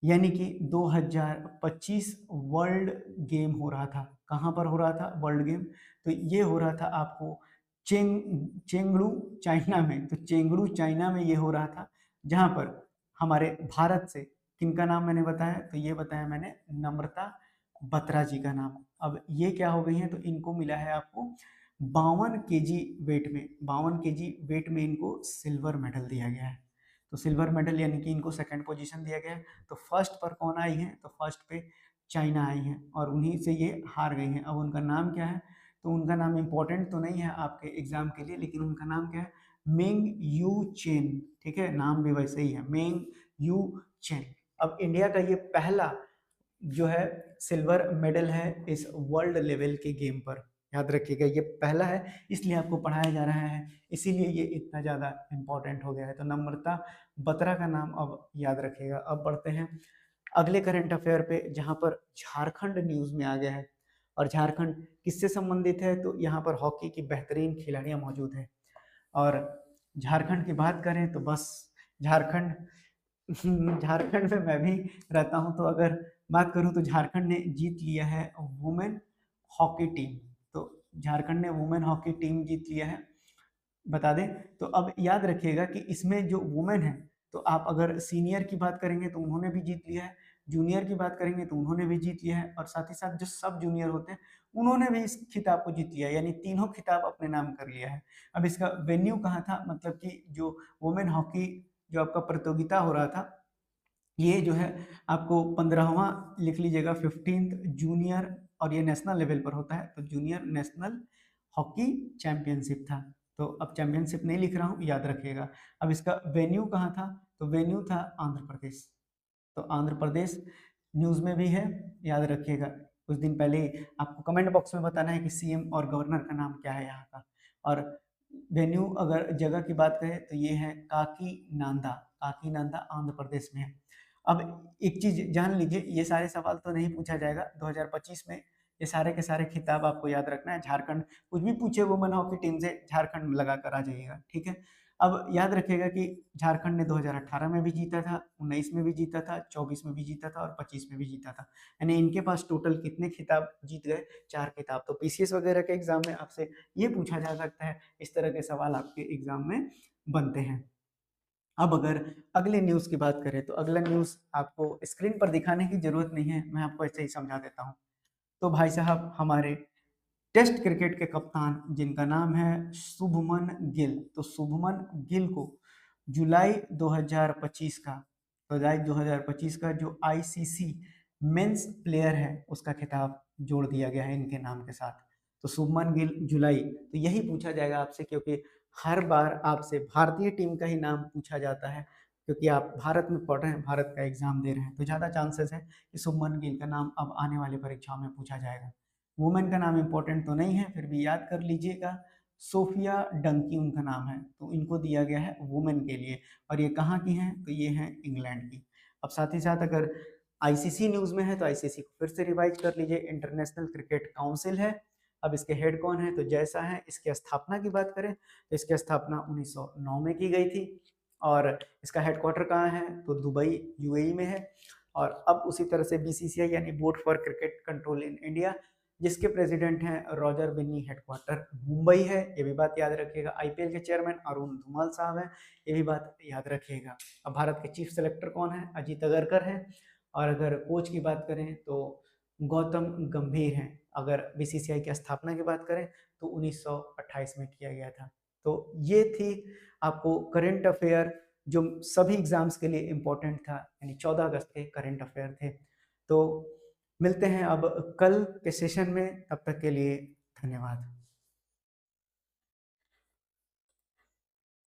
यानी कि 2025 वर्ल्ड गेम हो रहा था, कहाँ पर हो रहा था वर्ल्ड गेम, तो ये हो रहा था आपको चेंगडू चाइना में। तो चेंगडू चाइना में ये हो रहा था, जहाँ पर हमारे भारत से किनका नाम मैंने बताया, तो ये बताया मैंने नम्रता बत्रा जी का नाम। अब ये क्या हो गई हैं, तो इनको मिला है आपको 52 केजी वेट में, 52 केजी वेट में इनको सिल्वर मेडल दिया गया है। तो सिल्वर मेडल यानी कि इनको सेकंड पोजीशन दिया गया है। तो फर्स्ट पर कौन आई है, तो फर्स्ट पे चाइना आई है, और उन्हीं से ये हार गई हैं। अब उनका नाम क्या है, तो उनका नाम इम्पोर्टेंट तो नहीं है आपके एग्जाम के लिए, लेकिन उनका नाम क्या है, मेंग यू चेन। ठीक है, नाम भी वैसे ही है, मेंग यू चेन। अब इंडिया का ये पहला जो है सिल्वर मेडल है इस वर्ल्ड लेवल के गेम पर, याद रखिएगा ये पहला है, इसलिए आपको पढ़ाया जा रहा है, इसीलिए ये इतना ज़्यादा इम्पोर्टेंट हो गया है। तो नम्रता बत्रा का नाम अब याद रखिएगा। अब बढ़ते हैं अगले करंट अफेयर पे, जहाँ पर झारखंड न्यूज़ में आ गया है। और झारखंड किससे संबंधित है, तो यहाँ पर हॉकी की बेहतरीन खिलाड़ियाँ मौजूद हैं। और झारखंड की बात करें तो बस झारखंड झारखंड में मैं भी रहता हूं, तो अगर बात करूं तो झारखंड ने जीत लिया है वुमेन हॉकी टीम। तो झारखंड ने वुमेन हॉकी टीम जीत लिया है, बता दें। तो अब याद रखिएगा कि इसमें जो वुमेन है, तो आप अगर सीनियर की बात करेंगे तो उन्होंने भी जीत लिया है, जूनियर की बात करेंगे तो उन्होंने भी जीत लिया है, और साथ ही साथ जो सब जूनियर होते हैं उन्होंने भी इस खिताब को जीत लिया है, यानी तीनों खिताब अपने नाम कर लिया है। अब इसका वेन्यू कहाँ था, मतलब कि जो वुमेन हॉकी जो आपका प्रतियोगिता हो रहा था, ये जो है आपको 15वां लिख लीजिएगा, 15th जूनियर, और ये नेशनल लेवल पर होता है, तो जूनियर नेशनल हॉकी चैंपियनशिप था। तो अब चैंपियनशिप नहीं लिख रहा हूँ, याद रखिएगा। अब इसका वेन्यू कहाँ था, तो वेन्यू था आंध्र प्रदेश। तो आंध्र प्रदेश न्यूज़ में भी है, याद रखिएगा। कुछ दिन पहले ही आपको कमेंट बॉक्स में बताना है कि सीएम और गवर्नर का नाम क्या है यहाँ का। और वेन्यू अगर जगह की बात करें तो ये है काकीनाडा, काकीनाडा आंध्र प्रदेश में है। अब एक चीज जान लीजिए, ये सारे सवाल तो नहीं पूछा जाएगा 2025 में, ये सारे के सारे खिताब आपको याद रखना है। झारखंड कुछ भी पूछे वुमेन हॉकी टीम से, झारखंड लगा कर आ जाइएगा, ठीक है। अब याद रखिएगा कि झारखंड ने 2018 में भी जीता था, 19 में भी जीता था, 24 में भी जीता था, और 25 में भी जीता था। यानी इनके पास टोटल कितने खिताब जीत गए, 4 खिताब। तो पीसीएस वगैरह के एग्जाम में आपसे ये पूछा जा सकता है, इस तरह के सवाल आपके एग्जाम में बनते हैं। अब अगर अगले न्यूज़ की बात करें, तो अगला न्यूज़ आपको स्क्रीन पर दिखाने की जरूरत नहीं है, मैं आपको ऐसे ही समझा देता हूँ। तो भाई साहब, हमारे टेस्ट क्रिकेट के कप्तान जिनका नाम है शुभमन गिल, तो शुभमन गिल को जुलाई 2025 का, जुलाई 2025 का जो आईसीसी मेंस प्लेयर है उसका खिताब जोड़ दिया गया है इनके नाम के साथ। तो शुभमन गिल जुलाई, तो यही पूछा जाएगा आपसे, क्योंकि हर बार आपसे भारतीय टीम का ही नाम पूछा जाता है, क्योंकि आप भारत में पढ़ रहे हैं, भारत का एग्जाम दे रहे हैं, तो ज़्यादा चांसेस है कि शुभमन गिल का नाम अब आने वाली परीक्षाओं में पूछा जाएगा। वुमेन का नाम इंपॉर्टेंट तो नहीं है, फिर भी याद कर लीजिएगा, सोफिया डंकी उनका नाम है, तो इनको दिया गया है वुमेन के लिए। और ये कहाँ की हैं, तो ये हैं इंग्लैंड की। अब साथ ही साथ अगर आईसीसी न्यूज़ में है, तो आईसीसी को फिर से रिवाइज कर लीजिए, इंटरनेशनल क्रिकेट काउंसिल है। अब इसके हेड कौन है, तो जैसा है। इसकी स्थापना की बात करें तो इसकी स्थापना 1909 में की गई थी, और इसका हेडक्वार्टर कहाँ है, तो दुबई यूएई में है। और अब उसी तरह से बीसीसीआई यानी board for cricket control in India, जिसके प्रेसिडेंट हैं रॉजर बिन्नी, हेडक्वार्टर मुंबई है, ये भी बात याद रखिएगा। आईपीएल के चेयरमैन अरुण धूमल साहब हैं, ये भी बात याद रखिएगा। अब भारत के चीफ सेलेक्टर कौन है, अजीत अगरकर हैं। और अगर कोच की बात करें तो गौतम गंभीर हैं। अगर बीसीसीआई की स्थापना की बात करें तो 1928 में किया गया था। तो ये थी आपको करंट अफेयर जो सभी एग्जाम्स के लिए इम्पोर्टेंट था, यानी 14 अगस्त के करंट अफेयर थे। तो मिलते हैं अब कल के सेशन में, तब तक के लिए धन्यवाद।